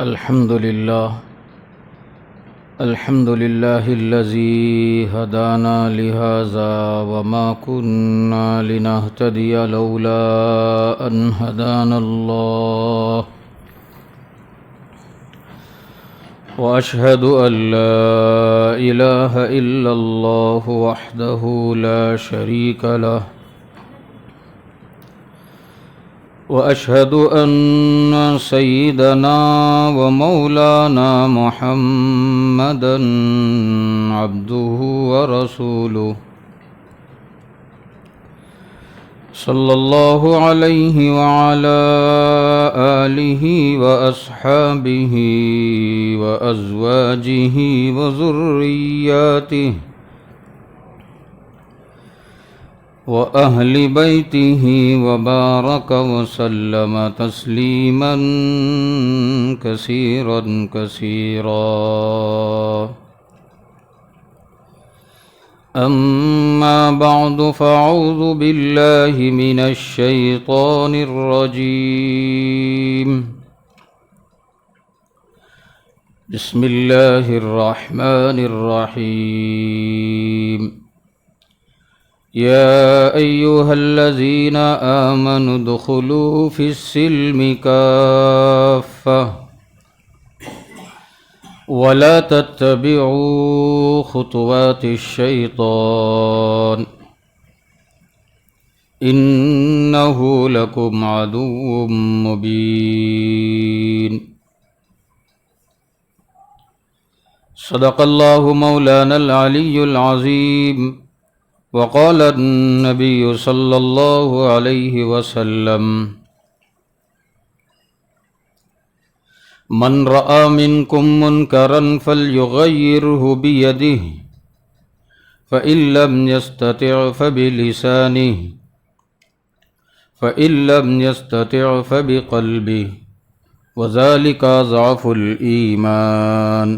الحمد لله الذي هدانا لهذا وما كنا لنهتدي لولا أن هدانا الله وأشهد أن لا إله إلا الله وحده لا شريك له وأشهد أن سيدنا ومولانا محمدًا عبده ورسوله صلى الله عليه وعلى آله وأصحابه وأزواجه وذرياته وأهل بيته وبارك وسلم تسليما كثيرا أما بعد فأعوذ بالله من الشيطان الرجيم بسم الله الرحمن الرحيم يا أيها الذين آمنوا ادخلوا في السلم كافة ولا تتبعوا خطوات الشيطان إنه لكم عدو مبين صدق الله مولانا العلي العظيم وقال النبي صلى الله عليه وسلم من رأى منكم منكرا فليغيره بيده فإن لم يستطع فبلسانه فإن لم يستطع فبقلبه وذلك ضعف الإيمان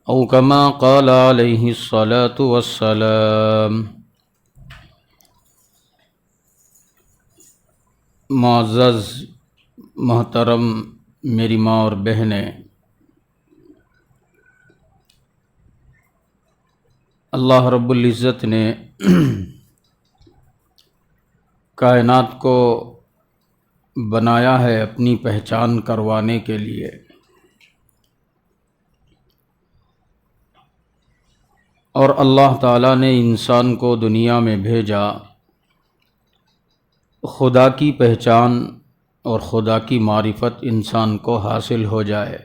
او كما قال علیہ الصلاۃ والسلام۔ معزز محترم میری ماں اور بہنیں، اللہ رب العزت نے کائنات کو بنایا ہے اپنی پہچان کروانے کے لیے، اور اللہ تعالیٰ نے انسان کو دنیا میں بھیجا خدا کی پہچان اور خدا کی معرفت انسان کو حاصل ہو جائے۔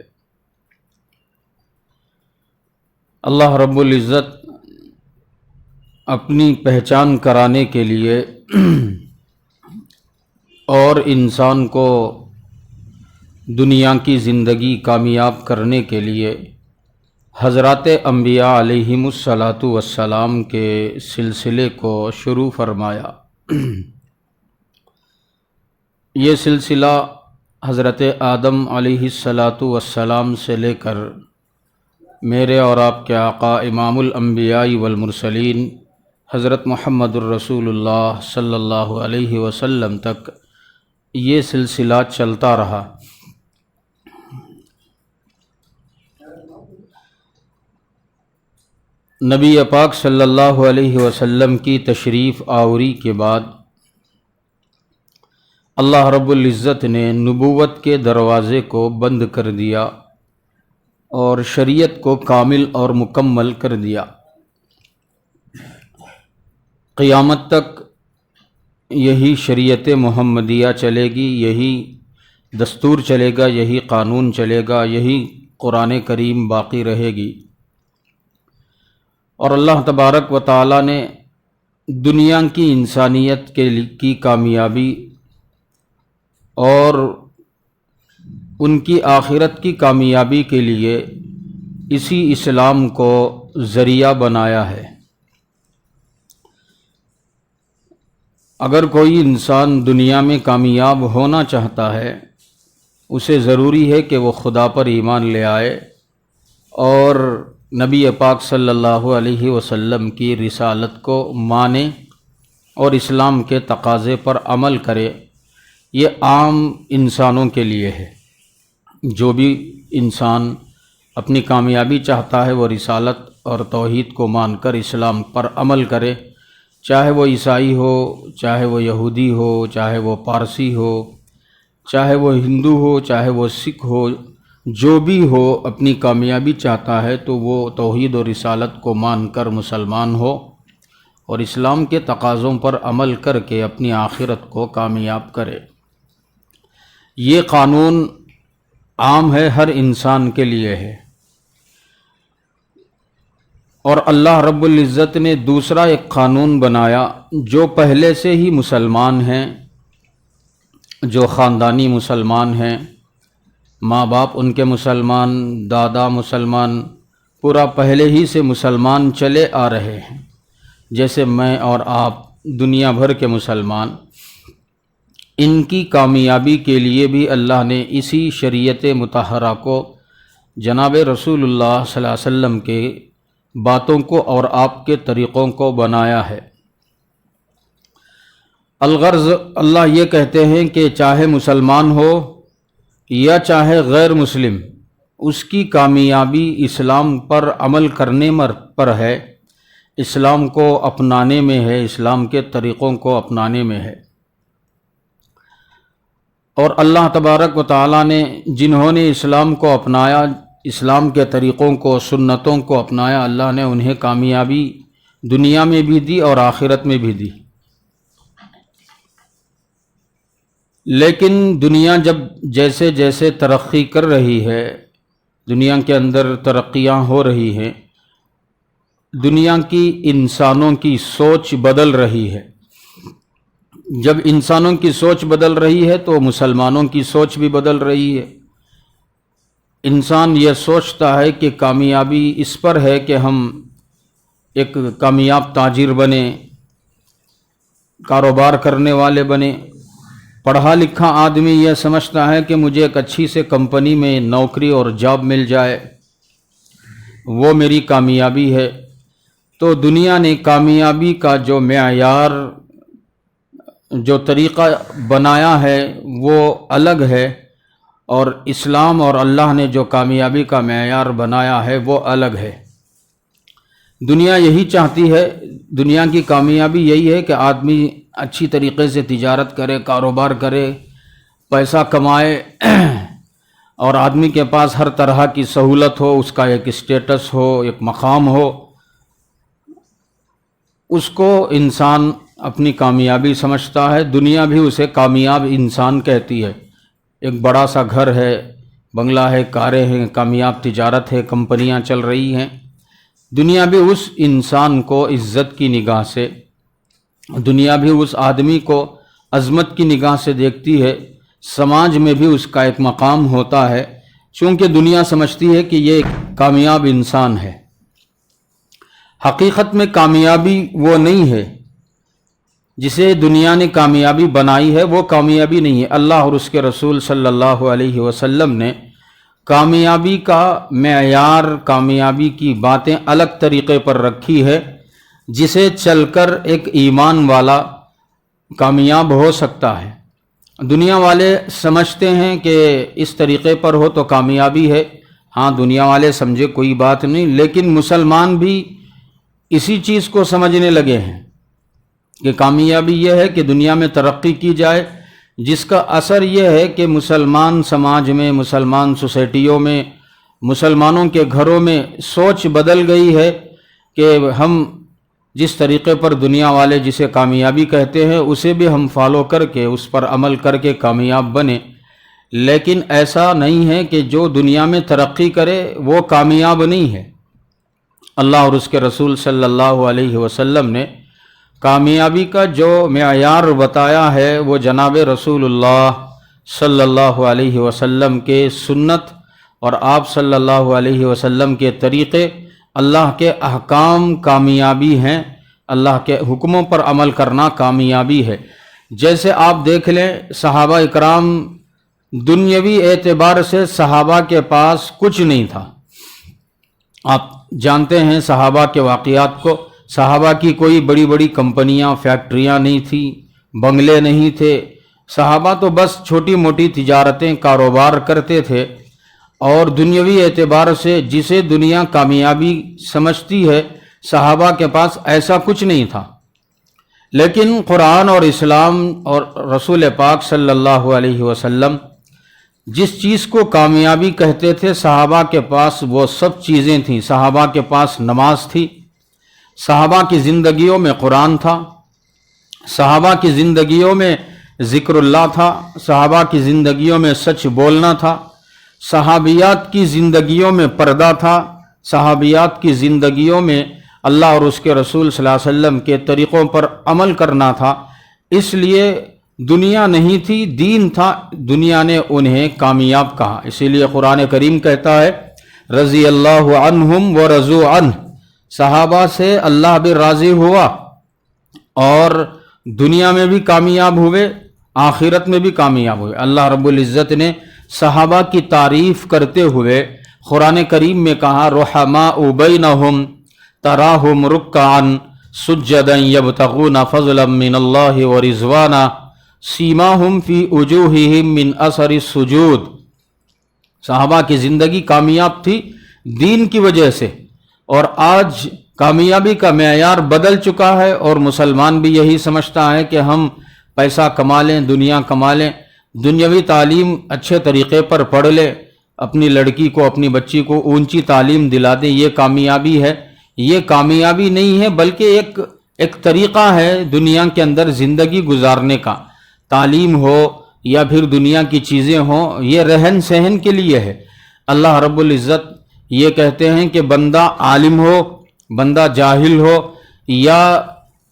اللہ رب العزت اپنی پہچان کرانے کے لیے اور انسان کو دنیا کی زندگی کامیاب کرنے کے لیے حضرات انبیاء علیہم الصلاۃ والسلام کے سلسلے کو شروع فرمایا۔ یہ سلسلہ حضرت آدم علیہ الصلاۃ والسلام سے لے کر میرے اور آپ کے آقا امام الانبیاء والمرسلین حضرت محمد الرسول اللہ صلی اللہ علیہ وسلم تک یہ سلسلہ چلتا رہا۔ نبی پاک صلی اللہ علیہ وسلم کی تشریف آوری کے بعد اللہ رب العزت نے نبوت کے دروازے کو بند کر دیا اور شریعت کو کامل اور مکمل کر دیا۔ قیامت تک یہی شریعت محمدیہ چلے گی، یہی دستور چلے گا، یہی قانون چلے گا، یہی قرآن کریم باقی رہے گی۔ اور اللہ تبارک و تعالیٰ نے دنیا کی انسانیت کی کامیابی اور ان کی آخرت کی کامیابی کے لیے اسی اسلام کو ذریعہ بنایا ہے۔ اگر کوئی انسان دنیا میں کامیاب ہونا چاہتا ہے، اسے ضروری ہے کہ وہ خدا پر ایمان لے آئے اور نبی پاک صلی اللہ علیہ وسلم کی رسالت کو مانے اور اسلام کے تقاضے پر عمل کرے۔ یہ عام انسانوں کے لیے ہے۔ جو بھی انسان اپنی کامیابی چاہتا ہے وہ رسالت اور توحید کو مان کر اسلام پر عمل کرے، چاہے وہ عیسائی ہو، چاہے وہ یہودی ہو، چاہے وہ پارسی ہو، چاہے وہ ہندو ہو، چاہے وہ سکھ ہو، جو بھی ہو اپنی کامیابی چاہتا ہے تو وہ توحید اور رسالت کو مان کر مسلمان ہو اور اسلام کے تقاضوں پر عمل کر کے اپنی آخرت کو کامیاب کرے۔ یہ قانون عام ہے، ہر انسان کے لیے ہے۔ اور اللہ رب العزت نے دوسرا ایک قانون بنایا، جو پہلے سے ہی مسلمان ہیں، جو خاندانی مسلمان ہیں، ماں باپ ان کے مسلمان، دادا مسلمان، پورا پہلے ہی سے مسلمان چلے آ رہے ہیں، جیسے میں اور آپ دنیا بھر کے مسلمان، ان کی کامیابی کے لیے بھی اللہ نے اسی شریعت مطہرہ کو، جناب رسول اللہ صلی اللہ علیہ وسلم کے باتوں کو اور آپ کے طریقوں کو بنایا ہے۔ الغرض اللہ یہ کہتے ہیں کہ چاہے مسلمان ہو یا چاہے غیر مسلم، اس کی کامیابی اسلام پر عمل کرنے پر ہے، اسلام کو اپنانے میں ہے، اسلام کے طریقوں کو اپنانے میں ہے۔ اور اللہ تبارک و تعالیٰ نے جنہوں نے اسلام کو اپنایا، اسلام کے طریقوں کو، سنتوں کو اپنایا، اللہ نے انہیں کامیابی دنیا میں بھی دی اور آخرت میں بھی دی۔ لیکن دنیا جب جیسے جیسے ترقی کر رہی ہے، دنیا کے اندر ترقیاں ہو رہی ہیں، دنیا کی انسانوں کی سوچ بدل رہی ہے۔ جب انسانوں کی سوچ بدل رہی ہے تو مسلمانوں کی سوچ بھی بدل رہی ہے۔ انسان یہ سوچتا ہے کہ کامیابی اس پر ہے کہ ہم ایک کامیاب تاجر بنیں، کاروبار کرنے والے بنیں۔ پڑھا لکھا آدمی یہ سمجھتا ہے کہ مجھے ایک اچھی سے کمپنی میں نوکری اور جاب مل جائے، وہ میری کامیابی ہے۔ تو دنیا نے کامیابی کا جو معیار، جو طریقہ بنایا ہے وہ الگ ہے، اور اسلام اور اللہ نے جو کامیابی کا معیار بنایا ہے وہ الگ ہے۔ دنیا یہی چاہتی ہے، دنیا کی کامیابی یہی ہے کہ آدمی اچھی طریقے سے تجارت کرے، کاروبار کرے، پیسہ کمائے، اور آدمی کے پاس ہر طرح کی سہولت ہو، اس کا ایک اسٹیٹس ہو، ایک مقام ہو، اس کو انسان اپنی کامیابی سمجھتا ہے۔ دنیا بھی اسے کامیاب انسان کہتی ہے۔ ایک بڑا سا گھر ہے، بنگلہ ہے، کاریں ہیں، کامیاب تجارت ہے، کمپنیاں چل رہی ہیں، دنیا بھی اس انسان کو عزت کی نگاہ سے، دنیا بھی اس آدمی کو عظمت کی نگاہ سے دیکھتی ہے، سماج میں بھی اس کا ایک مقام ہوتا ہے، چونکہ دنیا سمجھتی ہے کہ یہ ایک کامیاب انسان ہے۔ حقیقت میں کامیابی وہ نہیں ہے، جسے دنیا نے کامیابی بنائی ہے وہ کامیابی نہیں ہے۔ اللہ اور اس کے رسول صلی اللہ علیہ وسلم نے کامیابی کا معیار، کامیابی کی باتیں الگ طریقے پر رکھی ہے، جسے چل کر ایک ایمان والا کامیاب ہو سکتا ہے۔ دنیا والے سمجھتے ہیں کہ اس طریقے پر ہو تو کامیابی ہے، ہاں دنیا والے سمجھے کوئی بات نہیں، لیکن مسلمان بھی اسی چیز کو سمجھنے لگے ہیں کہ کامیابی یہ ہے کہ دنیا میں ترقی کی جائے، جس کا اثر یہ ہے کہ مسلمان سماج میں، مسلمان سوسائٹیوں میں، مسلمانوں کے گھروں میں سوچ بدل گئی ہے کہ ہم جس طریقے پر دنیا والے جسے کامیابی کہتے ہیں اسے بھی ہم فالو کر کے، اس پر عمل کر کے کامیاب بنے۔ لیکن ایسا نہیں ہے کہ جو دنیا میں ترقی کرے وہ کامیاب نہیں ہے۔ اللہ اور اس کے رسول صلی اللہ علیہ وسلم نے کامیابی کا جو معیار بتایا ہے وہ جناب رسول اللہ صلی اللہ علیہ وسلم کے سنت اور آپ صلی اللہ علیہ وسلم کے طریقے، اللہ کے احکام کامیابی ہیں، اللہ کے حکموں پر عمل کرنا کامیابی ہے۔ جیسے آپ دیکھ لیں صحابہ اکرام، دنیاوی اعتبار سے صحابہ کے پاس کچھ نہیں تھا۔ آپ جانتے ہیں صحابہ کے واقعات کو، صحابہ کی کوئی بڑی بڑی کمپنیاں، فیکٹریاں نہیں تھیں، بنگلے نہیں تھے، صحابہ تو بس چھوٹی موٹی تجارتیں، کاروبار کرتے تھے، اور دنیاوی اعتبار سے جسے دنیا کامیابی سمجھتی ہے، صحابہ کے پاس ایسا کچھ نہیں تھا۔ لیکن قرآن اور اسلام اور رسول پاک صلی اللہ علیہ وسلم جس چیز کو کامیابی کہتے تھے، صحابہ کے پاس وہ سب چیزیں تھیں۔ صحابہ کے پاس نماز تھی، صحابہ کی زندگیوں میں قرآن تھا، صحابہ کی زندگیوں میں ذکر اللہ تھا، صحابہ کی زندگیوں میں سچ بولنا تھا، صحابیات کی زندگیوں میں پردہ تھا، صحابیات کی زندگیوں میں اللہ اور اس کے رسول صلی اللہ علیہ وسلم کے طریقوں پر عمل کرنا تھا۔ اس لیے دنیا نہیں تھی، دین تھا، دنیا نے انہیں کامیاب کہا۔ اسی لیے قرآن کریم کہتا ہے رضی اللہ عنہم ورضوا عنہ، صحابہ سے اللہ بھی راضی ہوا اور دنیا میں بھی کامیاب ہوئے، آخرت میں بھی کامیاب ہوئے۔ اللہ رب العزت نے صحابہ کی تعریف کرتے ہوئے قرآن کریم میں کہا رحماء بینہم تراہم رکعا سجدا یبتغون فضلا من اللہ ورضوانا سیماہم فی وجوہہم من اثر السجود۔ صحابہ کی زندگی کامیاب تھی دین کی وجہ سے، اور آج کامیابی کا معیار بدل چکا ہے، اور مسلمان بھی یہی سمجھتا ہے کہ ہم پیسہ کما لیں، دنیا کما لیں، دنیاوی تعلیم اچھے طریقے پر پڑھ لے، اپنی لڑکی کو اپنی بچی کو اونچی تعلیم دلا دیں، یہ کامیابی ہے۔ یہ کامیابی نہیں ہے، بلکہ ایک طریقہ ہے دنیا کے اندر زندگی گزارنے کا۔ تعلیم ہو یا پھر دنیا کی چیزیں ہوں، یہ رہن سہن کے لیے ہے۔ اللہ رب العزت یہ کہتے ہیں کہ بندہ عالم ہو، بندہ جاہل ہو، یا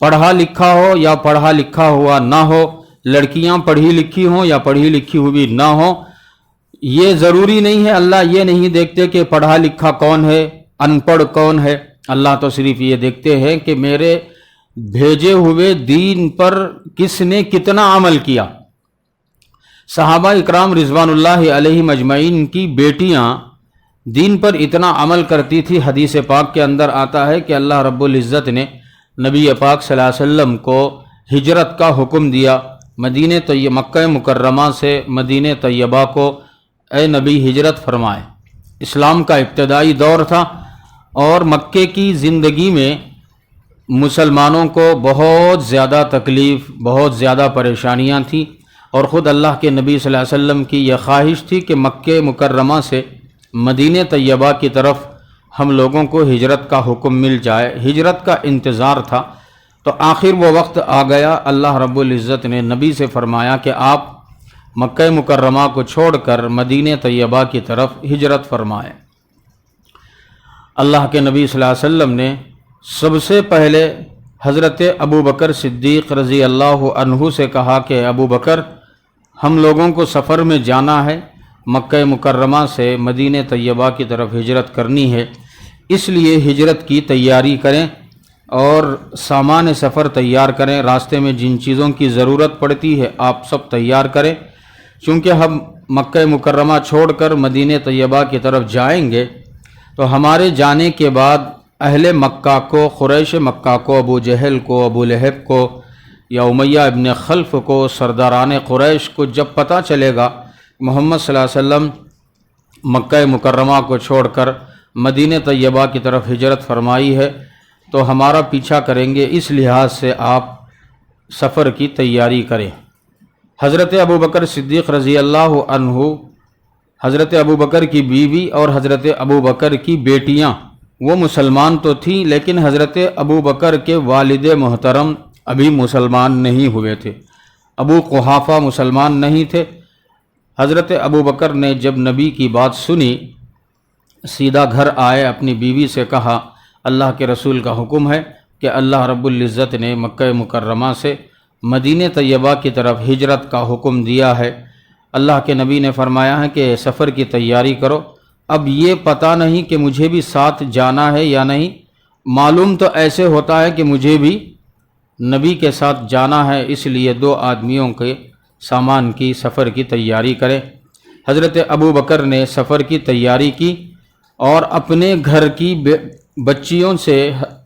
پڑھا لکھا ہو یا پڑھا لکھا ہوا نہ ہو، لڑکیاں پڑھی لکھی ہوں یا پڑھی لکھی ہوئی نہ ہوں، یہ ضروری نہیں ہے۔ اللہ یہ نہیں دیکھتے کہ پڑھا لکھا کون ہے، ان پڑھ کون ہے۔ اللہ تو صرف یہ دیکھتے ہیں کہ میرے بھیجے ہوئے دین پر کس نے کتنا عمل کیا۔ صحابہ اکرام رضوان اللہ علیہم اجمعین کی بیٹیاں دین پر اتنا عمل کرتی تھی، حدیث پاک کے اندر آتا ہے کہ اللہ رب العزت نے نبی پاک صلی اللہ علیہ وسلم کو ہجرت کا حکم دیا، مکہ مکرمہ سے مدینہ طیبہ کو اے نبی ہجرت فرمائے۔ اسلام کا ابتدائی دور تھا، اور مکے کی زندگی میں مسلمانوں کو بہت زیادہ تکلیف، بہت زیادہ پریشانیاں تھیں، اور خود اللہ کے نبی صلی اللہ علیہ وسلم کی یہ خواہش تھی کہ مکہ مکرمہ سے مدینہ طیبہ کی طرف ہم لوگوں کو ہجرت کا حکم مل جائے۔ ہجرت کا انتظار تھا، تو آخر وہ وقت آ گیا۔ اللہ رب العزت نے نبی سے فرمایا کہ آپ مکہ مکرمہ کو چھوڑ کر مدینہ طیبہ کی طرف ہجرت فرمائیں۔ اللہ کے نبی صلی اللہ علیہ وسلم نے سب سے پہلے حضرت ابو بکر صدیق رضی اللہ عنہ سے کہا کہ ابو بکر، ہم لوگوں کو سفر میں جانا ہے، مکہ مکرمہ سے مدینہ طیبہ کی طرف ہجرت کرنی ہے، اس لیے ہجرت کی تیاری کریں اور سامان سفر تیار کریں، راستے میں جن چیزوں کی ضرورت پڑتی ہے آپ سب تیار کریں، چونکہ ہم مکہ مکرمہ چھوڑ کر مدینہ طیبہ کی طرف جائیں گے تو ہمارے جانے کے بعد اہل مکہ کو، قریش مکہ کو، ابو جہل کو، ابو لہب کو یا امیہ ابن خلف کو، سرداران قریش کو جب پتہ چلے گا محمد صلی اللہ علیہ وسلم مکہ مکرمہ کو چھوڑ کر مدینہ طیبہ کی طرف ہجرت فرمائی ہے تو ہمارا پیچھا کریں گے، اس لحاظ سے آپ سفر کی تیاری کریں۔ حضرت ابو بکر صدیق رضی اللہ عنہ، حضرت ابو بکر کی بیوی اور حضرت ابو بکر کی بیٹیاں وہ مسلمان تو تھیں، لیکن حضرت ابو بکر کے والد محترم ابھی مسلمان نہیں ہوئے تھے، ابو قحافہ مسلمان نہیں تھے۔ حضرت ابو بکر نے جب نبی کی بات سنی، سیدھا گھر آئے، اپنی بیوی سے کہا اللہ کے رسول کا حکم ہے کہ اللہ رب العزت نے مکہ مکرمہ سے مدینہ طیبہ کی طرف ہجرت کا حکم دیا ہے۔ اللہ کے نبی نے فرمایا ہے کہ سفر کی تیاری کرو۔ اب یہ پتہ نہیں کہ مجھے بھی ساتھ جانا ہے یا نہیں، معلوم تو ایسے ہوتا ہے کہ مجھے بھی نبی کے ساتھ جانا ہے، اس لیے 2 آدمیوں کے سامان کی سفر کی تیاری کریں۔ حضرت ابو بکر نے سفر کی تیاری کی اور اپنے گھر کی بچیوں سے،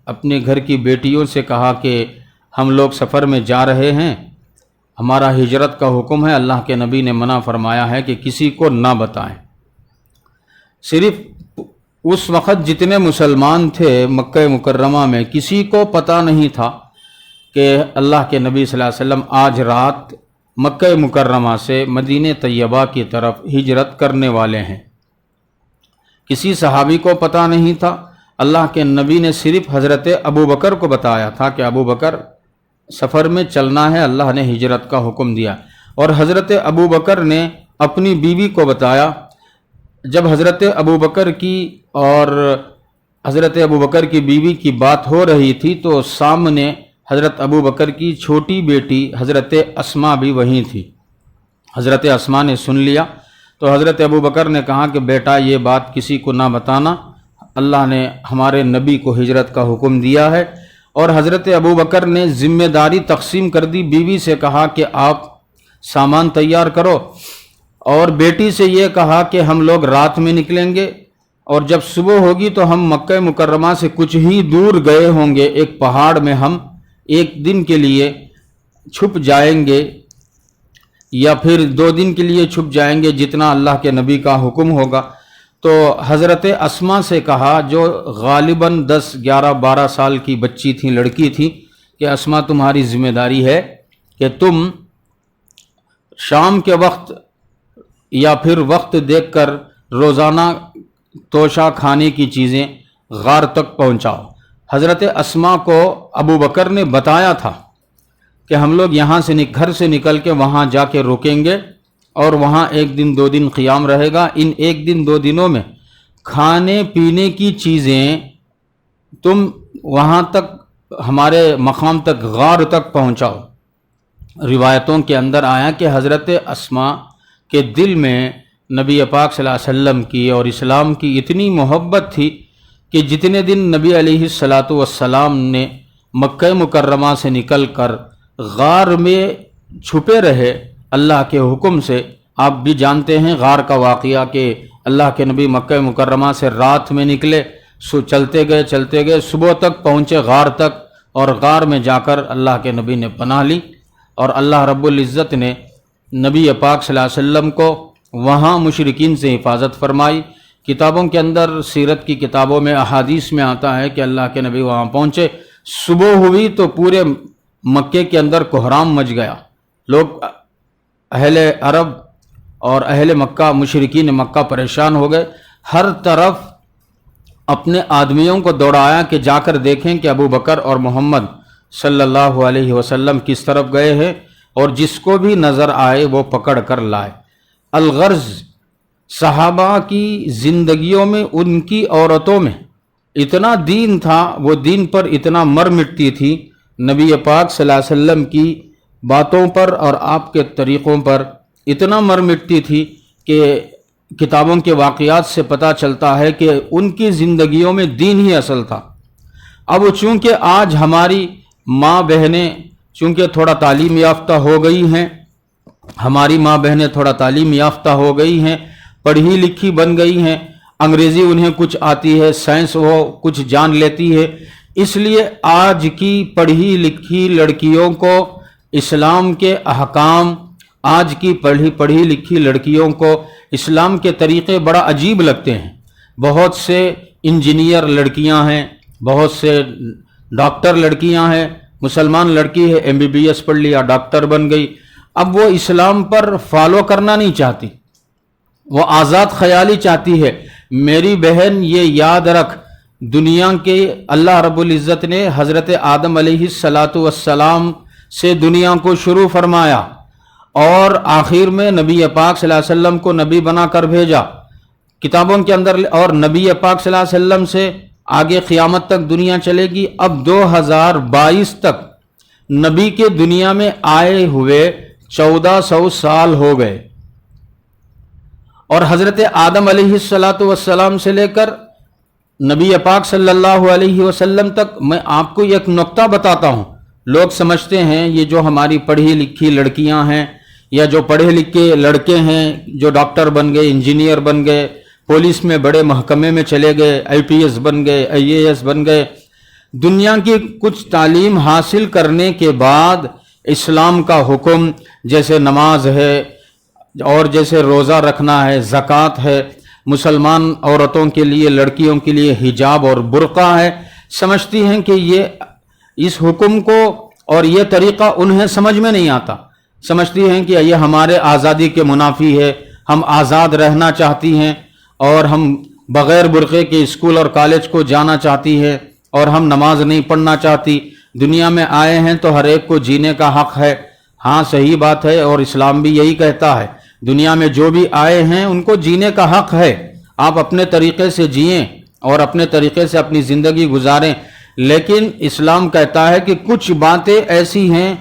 اپنے گھر کی بیٹیوں سے کہا کہ ہم لوگ سفر میں جا رہے ہیں، ہمارا ہجرت کا حکم ہے، اللہ کے نبی نے منع فرمایا ہے کہ کسی کو نہ بتائیں۔ صرف اس وقت جتنے مسلمان تھے مکہ مکرمہ میں کسی کو پتہ نہیں تھا کہ اللہ کے نبی صلی اللہ علیہ وسلم آج رات مکہ مکرمہ سے مدینہ طیبہ کی طرف ہجرت کرنے والے ہیں۔ کسی صحابی کو پتہ نہیں تھا۔ اللہ کے نبی نے صرف حضرت ابو بکر کو بتایا تھا کہ ابو بکر سفر میں چلنا ہے، اللہ نے ہجرت کا حکم دیا، اور حضرت ابو بکر نے اپنی بیوی کو بتایا۔ جب حضرت ابو بکر کی اور حضرت ابو بکر کی بیوی کی بات ہو رہی تھی تو سامنے حضرت ابو بکر کی چھوٹی بیٹی حضرت اسماء بھی وہیں تھی۔ حضرت اسماء نے سن لیا تو حضرت ابو بکر نے کہا کہ بیٹا یہ بات کسی کو نہ بتانا، اللہ نے ہمارے نبی کو ہجرت کا حکم دیا ہے۔ اور حضرت ابو بکر نے ذمہ داری تقسیم کر دی، بیوی سے کہا کہ آپ سامان تیار کرو، اور بیٹی سے یہ کہا کہ ہم لوگ رات میں نکلیں گے، اور جب صبح ہوگی تو ہم مکہ مکرمہ سے کچھ ہی دور گئے ہوں گے، ایک پہاڑ میں ہم ایک دن کے لیے چھپ جائیں گے یا پھر 2 دن کے لیے چھپ جائیں گے، جتنا اللہ کے نبی کا حکم ہوگا۔ تو حضرت اسماء سے کہا، جو غالباً 10 11 12 سال کی بچی تھی، لڑکی تھی، کہ اسماء تمہاری ذمہ داری ہے کہ تم شام کے وقت یا پھر وقت دیکھ کر روزانہ توشہ کھانے کی چیزیں غار تک پہنچاؤ۔ حضرت اسماء کو ابو بکر نے بتایا تھا کہ ہم لوگ یہاں سے گھر سے نکل کے وہاں جا کے رکیں گے اور وہاں 1 دن 2 دن قیام رہے گا، ان 1 دن 2 دنوں میں کھانے پینے کی چیزیں تم وہاں تک ہمارے مقام تک غار تک پہنچاؤ۔ روایتوں کے اندر آیا کہ حضرت اسماء کے دل میں نبی پاک صلی اللہ علیہ وسلم کی اور اسلام کی اتنی محبت تھی کہ جتنے دن نبی علیہ السلام نے مکہ مکرمہ سے نکل کر غار میں چھپے رہے اللہ کے حکم سے، آپ بھی جانتے ہیں غار کا واقعہ کہ اللہ کے نبی مکہ مکرمہ سے رات میں نکلے، چلتے گئے صبح تک پہنچے غار تک، اور غار میں جا کر اللہ کے نبی نے پناہ لی، اور اللہ رب العزت نے نبی پاک صلی اللہ علیہ وسلم کو وہاں مشرکین سے حفاظت فرمائی۔ کتابوں کے اندر، سیرت کی کتابوں میں، احادیث میں آتا ہے کہ اللہ کے نبی وہاں پہنچے، صبح ہوئی تو پورے مکے کے اندر کوہرام مچ گیا، لوگ اہل عرب اور اہل مکہ مشرکین مکہ پریشان ہو گئے، ہر طرف اپنے آدمیوں کو دوڑایا کہ جا کر دیکھیں کہ ابو بکر اور محمد صلی اللہ علیہ وسلم کس طرف گئے ہیں، اور جس کو بھی نظر آئے وہ پکڑ کر لائے۔ الغرض صحابہ کی زندگیوں میں، ان کی عورتوں میں اتنا دین تھا، وہ دین پر اتنا مر مٹتی تھی، نبی پاک صلی اللہ علیہ وسلم کی باتوں پر اور آپ کے طریقوں پر اتنا مر مٹتی تھی کہ کتابوں کے واقعات سے پتہ چلتا ہے کہ ان کی زندگیوں میں دین ہی اصل تھا۔ اب چونکہ آج ہماری ماں بہنیں چونکہ تھوڑا تعلیم یافتہ ہو گئی ہیں، ہماری ماں بہنیں تھوڑا تعلیم یافتہ ہو گئی ہیں، پڑھی لکھی بن گئی ہیں، انگریزی انہیں کچھ آتی ہے، سائنس وہ کچھ جان لیتی ہے، اس لیے آج کی پڑھی لکھی لڑکیوں کو اسلام کے احکام، آج کی پڑھی لکھی لڑکیوں کو اسلام کے طریقے بڑا عجیب لگتے ہیں۔ بہت سے انجینئر لڑکیاں ہیں، بہت سے ڈاکٹر لڑکیاں ہیں، مسلمان لڑکی ہے MBBS پڑھ لیا، ڈاکٹر بن گئی، اب وہ اسلام پر فالو کرنا نہیں چاہتی، وہ آزاد خیالی چاہتی ہے۔ میری بہن یہ یاد رکھ، دنیا کے اللہ رب العزت نے حضرت آدم علیہ السلام سے دنیا کو شروع فرمایا، اور آخر میں نبی پاک صلی اللہ علیہ وسلم کو نبی بنا کر بھیجا کتابوں کے اندر، اور نبی پاک صلی اللہ علیہ وسلم سے آگے قیامت تک دنیا چلے گی۔ اب 2022 تک نبی کے دنیا میں آئے ہوئے 1400 سال ہو گئے، اور حضرت آدم علیہ السلام سے لے کر نبی پاک صلی اللہ علیہ وسلم تک میں آپ کو ایک نقطہ بتاتا ہوں۔ لوگ سمجھتے ہیں یہ جو ہماری پڑھی لکھی لڑکیاں ہیں یا جو پڑھے لکھے لڑکے ہیں جو ڈاکٹر بن گئے، انجینئر بن گئے، پولیس میں بڑے محکمے میں چلے گئے، IPS بن گئے، IAS بن گئے، دنیا کی کچھ تعلیم حاصل کرنے کے بعد اسلام کا حکم جیسے نماز ہے اور جیسے روزہ رکھنا ہے، زکوٰۃ ہے، مسلمان عورتوں کے لیے، لڑکیوں کے لیے حجاب اور برقع ہے، سمجھتی ہیں کہ یہ اس حکم کو اور یہ طریقہ انہیں سمجھ میں نہیں آتا، سمجھتی ہیں کہ یہ ہمارے آزادی کے منافی ہے، ہم آزاد رہنا چاہتی ہیں اور ہم بغیر برقعے کے اسکول اور کالج کو جانا چاہتی ہے، اور ہم نماز نہیں پڑھنا چاہتی۔ دنیا میں آئے ہیں تو ہر ایک کو جینے کا حق ہے۔ ہاں صحیح بات ہے، اور اسلام بھی یہی کہتا ہے، دنیا میں جو بھی آئے ہیں ان کو جینے کا حق ہے، آپ اپنے طریقے سے جئیں اور اپنے طریقے سے اپنی زندگی گزاریں۔ لیکن اسلام کہتا ہے کہ کچھ باتیں ایسی ہیں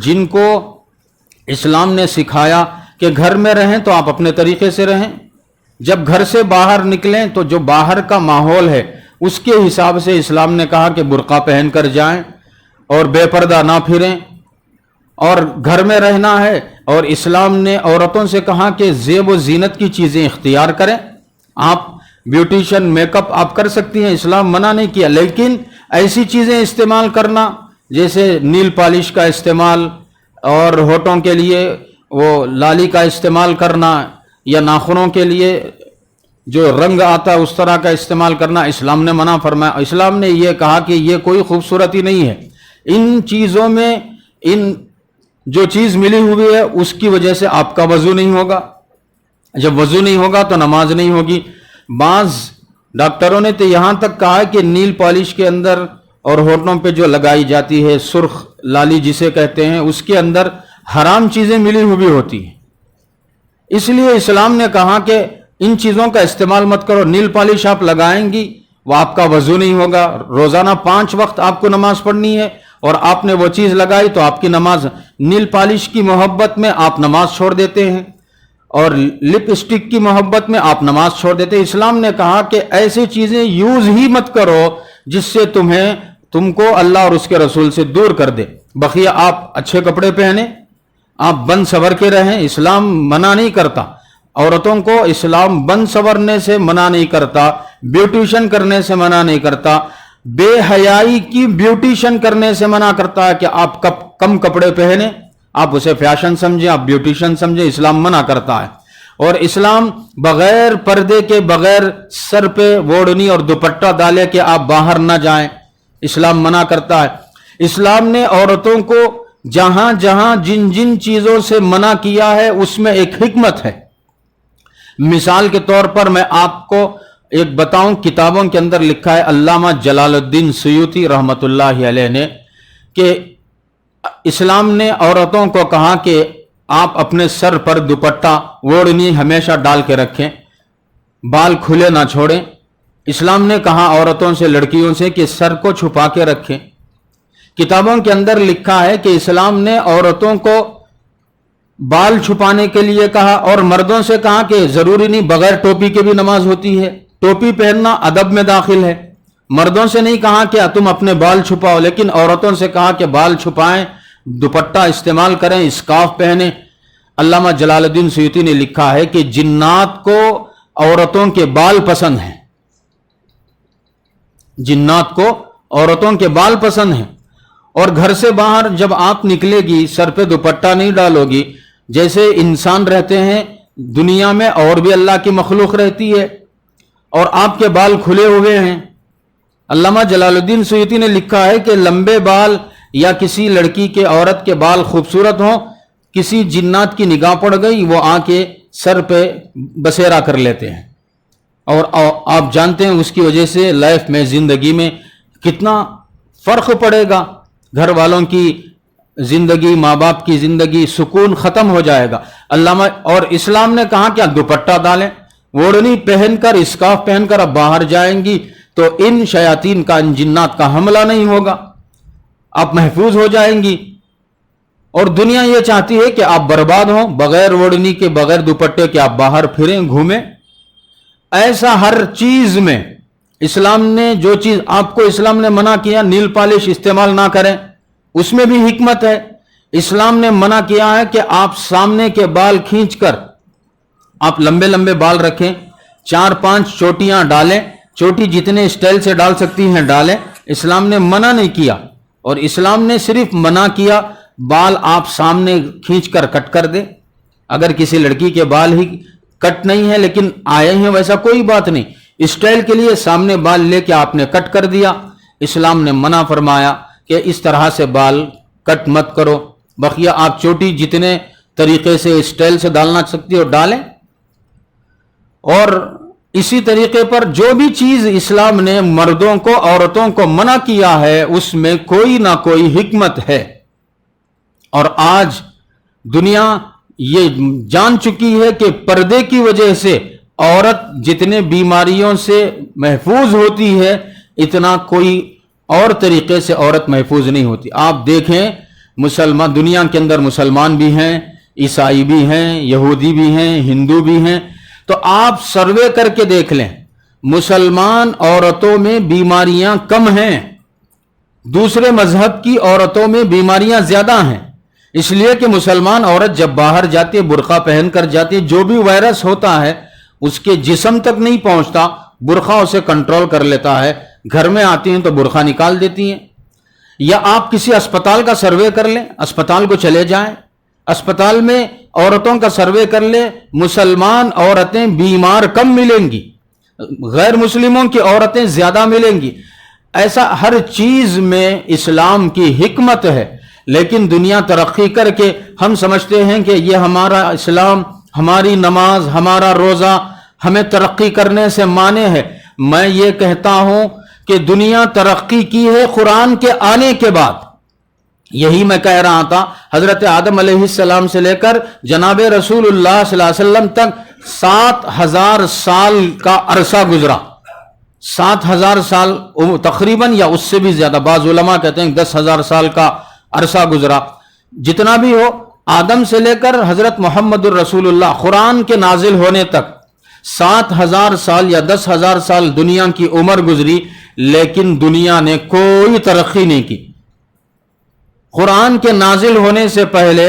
جن کو اسلام نے سکھایا کہ گھر میں رہیں تو آپ اپنے طریقے سے رہیں، جب گھر سے باہر نکلیں تو جو باہر کا ماحول ہے اس کے حساب سے اسلام نے کہا کہ برقع پہن کر جائیں اور بے پردہ نہ پھریں، اور گھر میں رہنا ہے، اور اسلام نے عورتوں سے کہا کہ زیب و زینت کی چیزیں اختیار کریں، آپ بیوٹیشن میک اپ آپ کر سکتی ہیں، اسلام منع نہیں کیا، لیکن ایسی چیزیں استعمال کرنا جیسے نیل پالش کا استعمال اور ہونٹوں کے لیے وہ لالی کا استعمال کرنا یا ناخنوں کے لیے جو رنگ آتا ہے اس طرح کا استعمال کرنا اسلام نے منع فرمایا۔ اسلام نے یہ کہا کہ یہ کوئی خوبصورتی نہیں ہے، ان چیزوں میں ان جو چیز ملی ہوئی ہے اس کی وجہ سے آپ کا وضو نہیں ہوگا، جب وضو نہیں ہوگا تو نماز نہیں ہوگی۔ بعض ڈاکٹروں نے تو یہاں تک کہا کہ نیل پالش کے اندر اور ہونٹوں پہ جو لگائی جاتی ہے سرخ لالی جسے کہتے ہیں اس کے اندر حرام چیزیں ملی ہوئی ہوتی ہیں، اس لیے اسلام نے کہا کہ ان چیزوں کا استعمال مت کرو۔ نیل پالش آپ لگائیں گی وہ آپ کا وضو نہیں ہوگا، روزانہ 5 وقت آپ کو نماز پڑھنی ہے اور آپ نے وہ چیز لگائی تو آپ کی نماز، نیل پالش کی محبت میں آپ نماز چھوڑ دیتے ہیں اور لپ اسٹک کی محبت میں آپ نماز چھوڑ دیتے ہیں۔ اسلام نے کہا کہ ایسی چیزیں یوز ہی مت کرو جس سے تم کو اللہ اور اس کے رسول سے دور کر دے۔ بقیہ آپ اچھے کپڑے پہنیں، آپ بن سور کے رہیں، اسلام منع نہیں کرتا عورتوں کو، اسلام بن سورنے سے منع نہیں کرتا، بیوٹیشن کرنے سے منع نہیں کرتا، بے حیائی کی بیوٹیشن کرنے سے منع کرتا ہے کہ آپ کم کپڑے پہنیں، آپ اسے فیشن سمجھیں، آپ بیوٹیشن سمجھیں، اسلام منع کرتا ہے۔ اور اسلام بغیر پردے کے، بغیر سر پہ اوڑھنی اور دوپٹہ ڈالے کہ آپ باہر نہ جائیں، اسلام منع کرتا ہے۔ اسلام نے عورتوں کو جہاں جہاں جن جن چیزوں سے منع کیا ہے اس میں ایک حکمت ہے۔ مثال کے طور پر میں آپ کو ایک بتاؤں، کتابوں کے اندر لکھا ہے علامہ جلال الدین سیوطی رحمۃ اللہ علیہ نے کہ اسلام نے عورتوں کو کہا کہ آپ اپنے سر پر دوپٹہ اوڑھنی ہمیشہ ڈال کے رکھیں، بال کھلے نہ چھوڑیں۔ اسلام نے کہا عورتوں سے، لڑکیوں سے کہ سر کو چھپا کے رکھیں۔ کتابوں کے اندر لکھا ہے کہ اسلام نے عورتوں کو بال چھپانے کے لیے کہا، اور مردوں سے کہا کہ ضروری نہیں بغیر ٹوپی کے بھی نماز ہوتی ہے، ٹوپی پہننا ادب میں داخل ہے۔ مردوں سے نہیں کہا کہ تم اپنے بال چھپاؤ، لیکن عورتوں سے کہا کہ بال چھپائیں، دوپٹہ استعمال کریں، اسکارف پہنیں۔ علامہ جلال الدین سیوطی نے لکھا ہے کہ جنات کو عورتوں کے بال پسند ہیں، جنات کو عورتوں کے بال پسند ہیں، اور گھر سے باہر جب آپ نکلے گی سر پہ دوپٹہ نہیں ڈالو گی، جیسے انسان رہتے ہیں دنیا میں اور بھی اللہ کی مخلوق رہتی ہے، اور آپ کے بال کھلے ہوئے ہیں۔ علامہ جلال الدین سیوطی نے لکھا ہے کہ لمبے بال یا کسی لڑکی کے، عورت کے بال خوبصورت ہوں، کسی جنات کی نگاہ پڑ گئی وہ آ کے سر پہ بسیرا کر لیتے ہیں، اور آپ جانتے ہیں اس کی وجہ سے لائف میں، زندگی میں کتنا فرق پڑے گا، گھر والوں کی زندگی، ماں باپ کی زندگی، سکون ختم ہو جائے گا۔ علامہ اور اسلام نے کہا کہ آپ دوپٹہ ڈالیں، اوڑھنی پہن کر، اسکارف پہن کر آپ باہر جائیں گی تو ان شیاطین کا، ان جنات کا حملہ نہیں ہوگا، آپ محفوظ ہو جائیں گی۔ اور دنیا یہ چاہتی ہے کہ آپ برباد ہوں، بغیر اوڑھنی کے، بغیر دوپٹے کے آپ باہر پھریں، گھومیں۔ ایسا ہر چیز میں اسلام نے جو چیز آپ کو اسلام نے منع کیا، نیل پالش استعمال نہ کریں، اس میں بھی حکمت ہے۔ اسلام نے منع کیا ہے کہ آپ سامنے کے بال کھینچ کر، آپ لمبے لمبے بال رکھیں، 4-5 چوٹیاں ڈالیں، چوٹی جتنے اسٹائل سے ڈال سکتی ہیں ڈالیں، اسلام نے منع نہیں کیا۔ اور اسلام نے صرف منع کیا بال آپ سامنے کھینچ کر کٹ کر دیں۔ اگر کسی لڑکی کے بال ہی کٹ نہیں ہے لیکن آئے ہیں، ویسا کوئی بات نہیں. اسٹائل کے لیے سامنے بال لے کے آپ نے کٹ کر دیا. اسلام نے منع فرمایا کہ اس طرح سے بال کٹ مت کرو. بقیہ آپ چوٹی جتنے طریقے سے اسٹائل سے ڈالنا سکتی ہو ڈالیں. اور اسی طریقے پر جو بھی چیز اسلام نے مردوں کو عورتوں کو منع کیا ہے اس میں کوئی نہ کوئی حکمت ہے. اور آج دنیا یہ جان چکی ہے کہ پردے کی وجہ سے عورت جتنے بیماریوں سے محفوظ ہوتی ہے اتنا کوئی اور طریقے سے عورت محفوظ نہیں ہوتی. آپ دیکھیں مسلمان دنیا کے اندر مسلمان بھی ہیں، عیسائی بھی ہیں، یہودی بھی ہیں، ہندو بھی ہیں. تو آپ سروے کر کے دیکھ لیں، مسلمان عورتوں میں بیماریاں کم ہیں، دوسرے مذہب کی عورتوں میں بیماریاں زیادہ ہیں. اس لیے کہ مسلمان عورت جب باہر جاتی ہے برقع پہن کر جاتی ہے، جو بھی وائرس ہوتا ہے اس کے جسم تک نہیں پہنچتا، برقع اسے کنٹرول کر لیتا ہے. گھر میں آتی ہیں تو برقع نکال دیتی ہیں. یا آپ کسی اسپتال کا سروے کر لیں، اسپتال کو چلے جائیں، اسپتال میں عورتوں کا سروے کر لیں، مسلمان عورتیں بیمار کم ملیں گی، غیر مسلموں کی عورتیں زیادہ ملیں گی. ایسا ہر چیز میں اسلام کی حکمت ہے. لیکن دنیا ترقی کر کے ہم سمجھتے ہیں کہ یہ ہمارا اسلام، ہماری نماز، ہمارا روزہ ہمیں ترقی کرنے سے مانے ہے. میں یہ کہتا ہوں کہ دنیا ترقی کی ہے قرآن کے آنے کے بعد. یہی میں کہہ رہا تھا، حضرت آدم علیہ السلام سے لے کر جناب رسول اللہ صلی اللہ علیہ وسلم تک 7,000 سال کا عرصہ گزرا. 7,000 سال تقریباً یا اس سے بھی زیادہ، بعض علماء کہتے ہیں 10,000 سال کا عرصہ گزرا. جتنا بھی ہو، آدم سے لے کر حضرت محمد الرسول اللہ قرآن کے نازل ہونے تک 7,000 سال یا 10,000 سال دنیا کی عمر گزری، لیکن دنیا نے کوئی ترقی نہیں کی. قرآن کے نازل ہونے سے پہلے،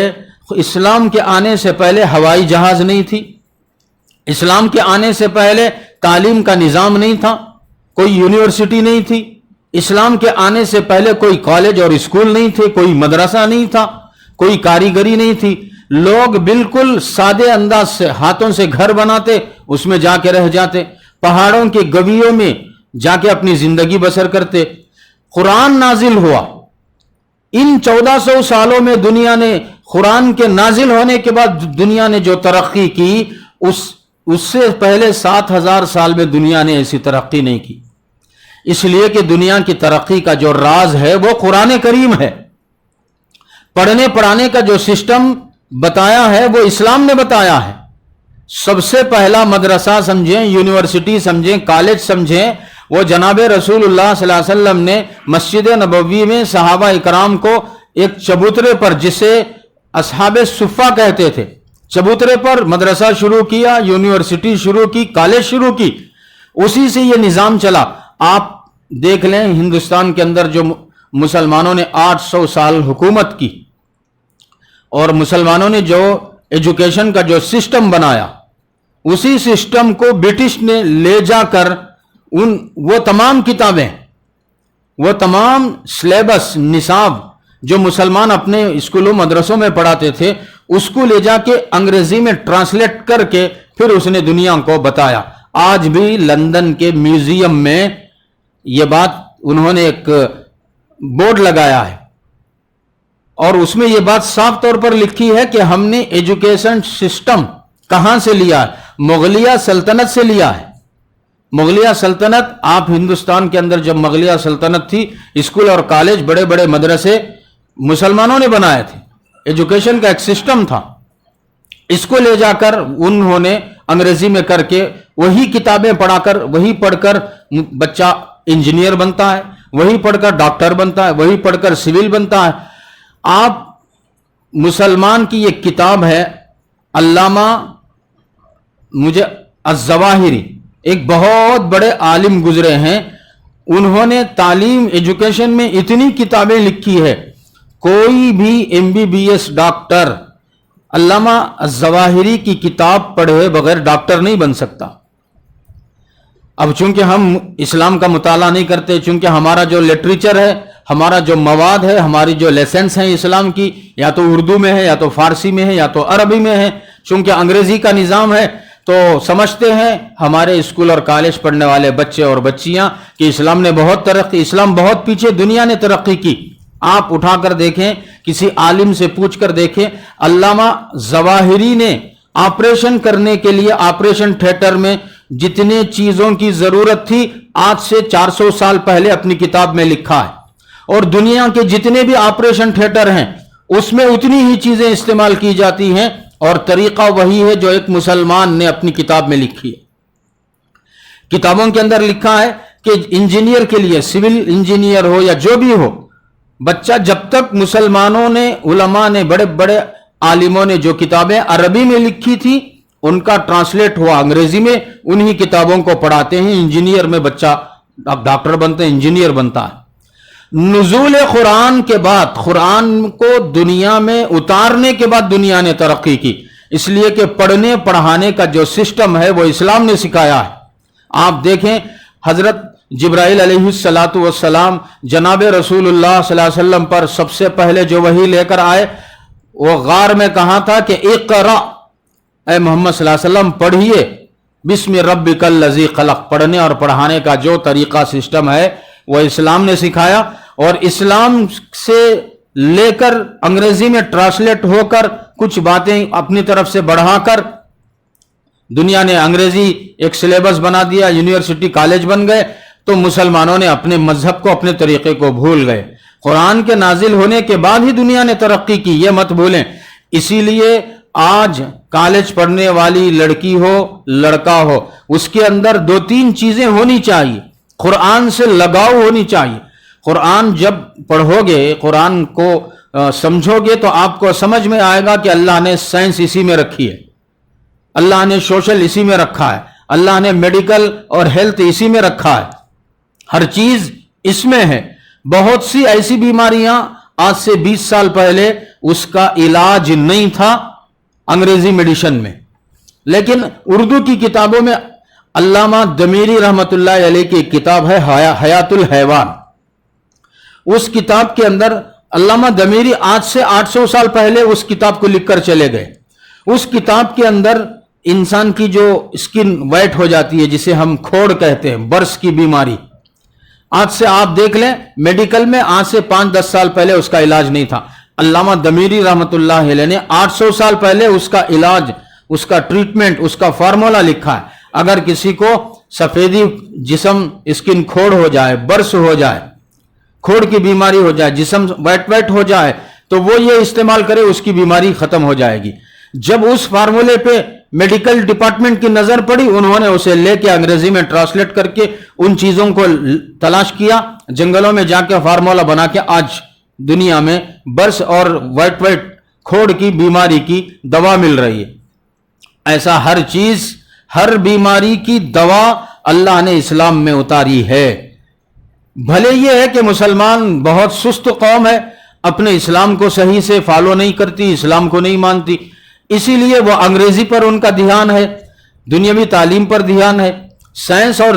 اسلام کے آنے سے پہلے ہوائی جہاز نہیں تھی، اسلام کے آنے سے پہلے تعلیم کا نظام نہیں تھا، کوئی یونیورسٹی نہیں تھی، اسلام کے آنے سے پہلے کوئی کالج اور اسکول نہیں تھے، کوئی مدرسہ نہیں تھا، کوئی کاریگری نہیں تھی. لوگ بالکل سادے انداز سے ہاتھوں سے گھر بناتے، اس میں جا کے رہ جاتے، پہاڑوں کے گویوں میں جا کے اپنی زندگی بسر کرتے. قرآن نازل ہوا، ان 1400 سالوں میں دنیا نے قرآن کے نازل ہونے کے بعد دنیا نے جو ترقی کی، اس سے پہلے 7,000 سال میں دنیا نے ایسی ترقی نہیں کی. اس لیے کہ دنیا کی ترقی کا جو راز ہے وہ قرآن کریم ہے. پڑھنے پڑھانے کا جو سسٹم بتایا ہے وہ اسلام نے بتایا ہے. سب سے پہلا مدرسہ سمجھیں، یونیورسٹی سمجھیں، کالج سمجھیں، وہ جناب رسول اللہ صلی اللہ علیہ وسلم نے مسجد نبوی میں صحابہ اکرام کو ایک چبوترے پر، جسے اصحاب صفہ کہتے تھے، چبوترے پر مدرسہ شروع کیا، یونیورسٹی شروع کی، کالج شروع کی. اسی سے یہ نظام چلا. آپ دیکھ لیں ہندوستان کے اندر جو مسلمانوں نے 800 سال حکومت کی، اور مسلمانوں نے جو ایجوکیشن کا جو سسٹم بنایا، اسی سسٹم کو برٹش نے لے جا کر وہ تمام کتابیں، وہ تمام سلیبس، نصاب جو مسلمان اپنے اسکولوں مدرسوں میں پڑھاتے تھے، اس کو لے جا کے انگریزی میں ٹرانسلیٹ کر کے پھر اس نے دنیا کو بتایا. آج بھی لندن کے میوزیم میں یہ بات انہوں نے ایک بورڈ لگایا ہے، اور اس میں یہ بات صاف طور پر لکھی ہے کہ ہم نے ایجوکیشن سسٹم کہاں سے لیا ہے؟ مغلیہ سلطنت سے لیا ہے. مغلیہ سلطنت، آپ ہندوستان کے اندر جب مغلیہ سلطنت تھی، اسکول اور کالج، بڑے بڑے مدرسے مسلمانوں نے بنائے تھے، ایجوکیشن کا ایک سسٹم تھا. اس کو لے جا کر انہوں نے انگریزی میں کر کے وہی کتابیں پڑھا کر، وہی پڑھ کر بچہ انجینئر بنتا ہے، وہی پڑھ کر ڈاکٹر بنتا ہے، وہی پڑھ کر سول بنتا ہے. آپ مسلمان کی یہ کتاب ہے، علامہ مجھے الظواہری، ایک بہت بڑے عالم گزرے ہیں، انہوں نے تعلیم ایجوکیشن میں اتنی کتابیں لکھی ہے، کوئی بھی MBBS ڈاکٹر علامہ الظواہری کی کتاب پڑھے بغیر ڈاکٹر نہیں بن سکتا. اب چونکہ ہم اسلام کا مطالعہ نہیں کرتے، چونکہ ہمارا جو لٹریچر ہے، ہمارا جو مواد ہے، ہماری جو لیسنس ہیں اسلام کی، یا تو اردو میں ہے، یا تو فارسی میں ہے، یا تو عربی میں ہے، چونکہ انگریزی کا نظام ہے، تو سمجھتے ہیں ہمارے اسکول اور کالج پڑھنے والے بچے اور بچیاں کہ اسلام نے بہت ترقی، اسلام بہت پیچھے، دنیا نے ترقی کی۔ آپ اٹھا کر دیکھیں، کسی عالم سے پوچھ کر دیکھیں، علامہ ظواہری نے آپریشن کرنے کے لیے آپریشن تھیٹر میں جتنے چیزوں کی ضرورت تھی آج سے 400 سال پہلے اپنی کتاب میں لکھا ہے، اور دنیا کے جتنے بھی آپریشن تھیٹر ہیں اس میں اتنی ہی چیزیں استعمال کی جاتی ہیں، اور طریقہ وہی ہے جو ایک مسلمان نے اپنی کتاب میں لکھی ہے۔ کتابوں کے اندر لکھا ہے کہ انجینئر کے لیے، سول انجینئر ہو یا جو بھی ہو، بچہ جب تک مسلمانوں نے، علماء نے، بڑے بڑے عالموں نے جو کتابیں عربی میں لکھی تھی ان کا ٹرانسلیٹ ہوا انگریزی میں، انہی کتابوں کو پڑھاتے ہیں۔ انجینئر میں بچہ اب ڈاکٹر بنتے ہیں، انجینئر بنتا ہے۔ نزول قرآن کے بعد، قرآن کو دنیا میں اتارنے کے بعد دنیا نے ترقی کی، اس لیے کہ پڑھنے پڑھانے کا جو سسٹم ہے وہ اسلام نے سکھایا ہے۔ آپ دیکھیں حضرت جبرائیل علیہ السلام جناب رسول اللہ صلی اللہ علیہ وسلم پر سب سے پہلے جو وحی لے کر آئے، وہ غار میں کہا تھا کہ اقرا، اے محمد صلی اللہ علیہ وسلم پڑھیے، بسم ربک الذی خلق۔ پڑھنے اور پڑھانے کا جو طریقہ سسٹم ہے وہ اسلام نے سکھایا، اور اسلام سے لے کر انگریزی میں ٹرانسلیٹ ہو کر کچھ باتیں اپنی طرف سے بڑھا کر دنیا نے انگریزی ایک سلیبس بنا دیا، یونیورسٹی کالج بن گئے، تو مسلمانوں نے اپنے مذہب کو، اپنے طریقے کو بھول گئے۔ قرآن کے نازل ہونے کے بعد ہی دنیا نے ترقی کی، یہ مت بھولیں۔ اسی لیے آج کالج پڑھنے والی لڑکی ہو، لڑکا ہو، اس کے اندر 2-3 چیزیں ہونی چاہیے۔ قرآن سے لگاؤ ہونی چاہیے۔ قرآن جب پڑھو گے، قرآن کو سمجھو گے، تو آپ کو سمجھ میں آئے گا کہ اللہ نے سائنس اسی میں رکھی ہے، اللہ نے سوشل اسی میں رکھا ہے، اللہ نے میڈیکل اور ہیلتھ اسی میں رکھا ہے، ہر چیز اس میں ہے۔ بہت سی ایسی بیماریاں آج سے 20 سال پہلے اس کا علاج نہیں تھا انگریزی میڈیسن میں، لیکن اردو کی کتابوں میں علامہ دمیری رحمت اللہ علیہ کی کتاب ہے حیات الحیوان، اس کتاب کے اندر علامہ دمیری آج سے 800 سال پہلے اس کتاب کو لکھ کر چلے گئے۔ اس کتاب کے اندر انسان کی جو اسکن وائٹ ہو جاتی ہے، جسے ہم کھوڑ کہتے ہیں، برس کی بیماری، آج سے آپ دیکھ لیں میڈیکل میں آج سے 5-10 سال پہلے اس کا علاج نہیں تھا۔ علامہ دمیری رحمت اللہ علیہ نے 800 سال پہلے اس کا علاج، اس کا ٹریٹمنٹ، اس کا فارمولا لکھا ہے۔ اگر کسی کو سفیدی جسم، اسکن کھوڑ ہو جائے، برس ہو جائے، کھوڑ کی بیماری ہو جائے، جسم وائٹ ہو جائے، تو وہ یہ استعمال کرے، اس کی بیماری ختم ہو جائے گی۔ جب اس فارمولے پہ میڈیکل ڈپارٹمنٹ کی نظر پڑی، انہوں نے اسے لے کے انگریزی میں ٹرانسلیٹ کر کے ان چیزوں کو تلاش کیا، جنگلوں میں جا کے فارمولا بنا کے آج دنیا میں برس اور وائٹ کھوڑ کی بیماری کی دوا مل رہی ہے۔ ایسا ہر چیز، ہر بیماری کی دوا اللہ نے اسلام میں اتاری ہے۔ بھلے یہ ہے کہ مسلمان بہت سست قوم ہے، اپنے اسلام کو صحیح سے فالو نہیں کرتی، اسلام کو نہیں مانتی، اسی لیے وہ انگریزی پر ان کا دھیان ہے، دنیاوی تعلیم پر دھیان ہے۔ سائنس اور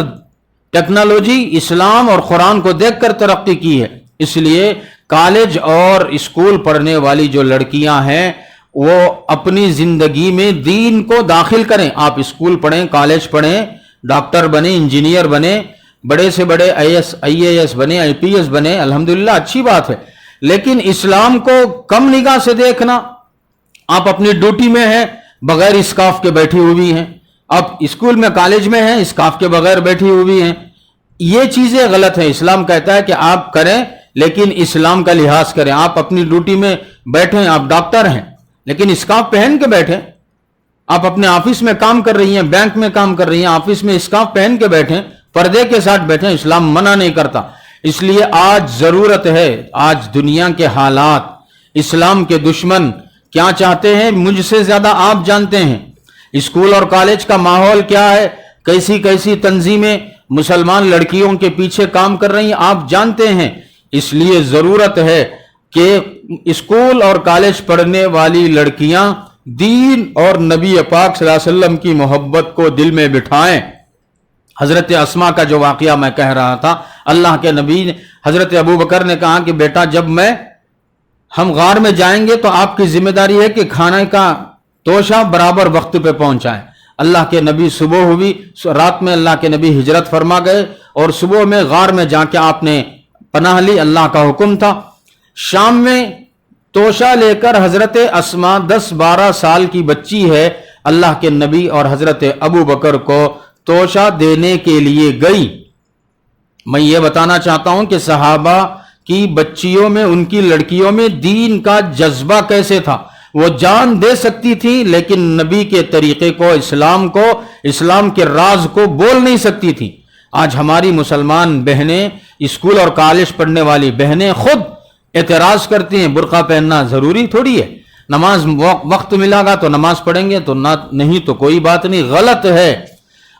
ٹیکنالوجی اسلام اور قرآن کو دیکھ کر ترقی کی ہے۔ اس لیے کالج اور اسکول پڑھنے والی جو لڑکیاں ہیں وہ اپنی زندگی میں دین کو داخل کریں۔ آپ اسکول پڑھیں، کالج پڑھیں، ڈاکٹر بنیں، انجینئر بنیں، بڑے سے بڑے آئی اے ایس بنے، آئی پی ایس بنے، الحمدللہ اچھی بات ہے، لیکن اسلام کو کم نگاہ سے دیکھنا۔ آپ اپنی ڈیوٹی میں ہیں، بغیر اسکارف کے بیٹھی ہوئی ہیں، آپ اسکول میں کالج میں ہیں، اسکارف کے بغیر بیٹھی ہوئی ہیں، یہ چیزیں غلط ہیں۔ اسلام کہتا ہے کہ آپ کریں لیکن اسلام کا لحاظ کریں۔ آپ اپنی ڈیوٹی میں بیٹھیں، آپ ڈاکٹر ہیں لیکن اسکارف پہن کے بیٹھیں۔ آپ اپنے آفس میں کام کر رہی ہیں، بینک میں کام کر رہی ہیں، آفس میں اسکارف پہن کے بیٹھیں، پردے کے ساتھ بیٹھیں، اسلام منع نہیں کرتا۔ اس لیے آج ضرورت ہے، آج دنیا کے حالات، اسلام کے دشمن کیا چاہتے ہیں مجھ سے زیادہ آپ جانتے ہیں۔ اسکول اور کالج کا ماحول کیا ہے، کیسی کیسی تنظیمیں مسلمان لڑکیوں کے پیچھے کام کر رہی ہیں، آپ جانتے ہیں۔ اس لیے ضرورت ہے کہ اسکول اور کالج پڑھنے والی لڑکیاں دین اور نبی پاک صلی اللہ علیہ وسلم کی محبت کو دل میں بٹھائیں۔ حضرت اسما کا جو واقعہ میں کہہ رہا تھا، اللہ کے نبی نے، حضرت ابو بکر نے کہا کہ بیٹا جب ہم غار میں جائیں گے تو آپ کی ذمہ داری ہے کہ کھانے کا توشہ برابر وقت پہ پہنچائیں۔ اللہ کے نبی صبح ہوئی، رات میں اللہ کے نبی ہجرت فرما گئے اور صبح میں غار میں جا کے آپ نے پناہ لی، اللہ کا حکم تھا۔ شام میں توشہ لے کر حضرت اسما 10-12 سال کی بچی ہے، اللہ کے نبی اور حضرت ابو بکر کو توشہ دینے کے لیے گئی۔ میں یہ بتانا چاہتا ہوں کہ صحابہ کی بچیوں میں، ان کی لڑکیوں میں دین کا جذبہ کیسے تھا۔ وہ جان دے سکتی تھی لیکن نبی کے طریقے کو، اسلام کے راز کو بول نہیں سکتی تھی۔ آج ہماری مسلمان بہنیں، اسکول اور کالج پڑھنے والی بہنیں خود اعتراض کرتی ہیں برقع پہننا ضروری تھوڑی ہے، نماز وقت ملا گا تو نماز پڑھیں گے، تو نہیں تو کوئی بات نہیں۔ غلط ہے۔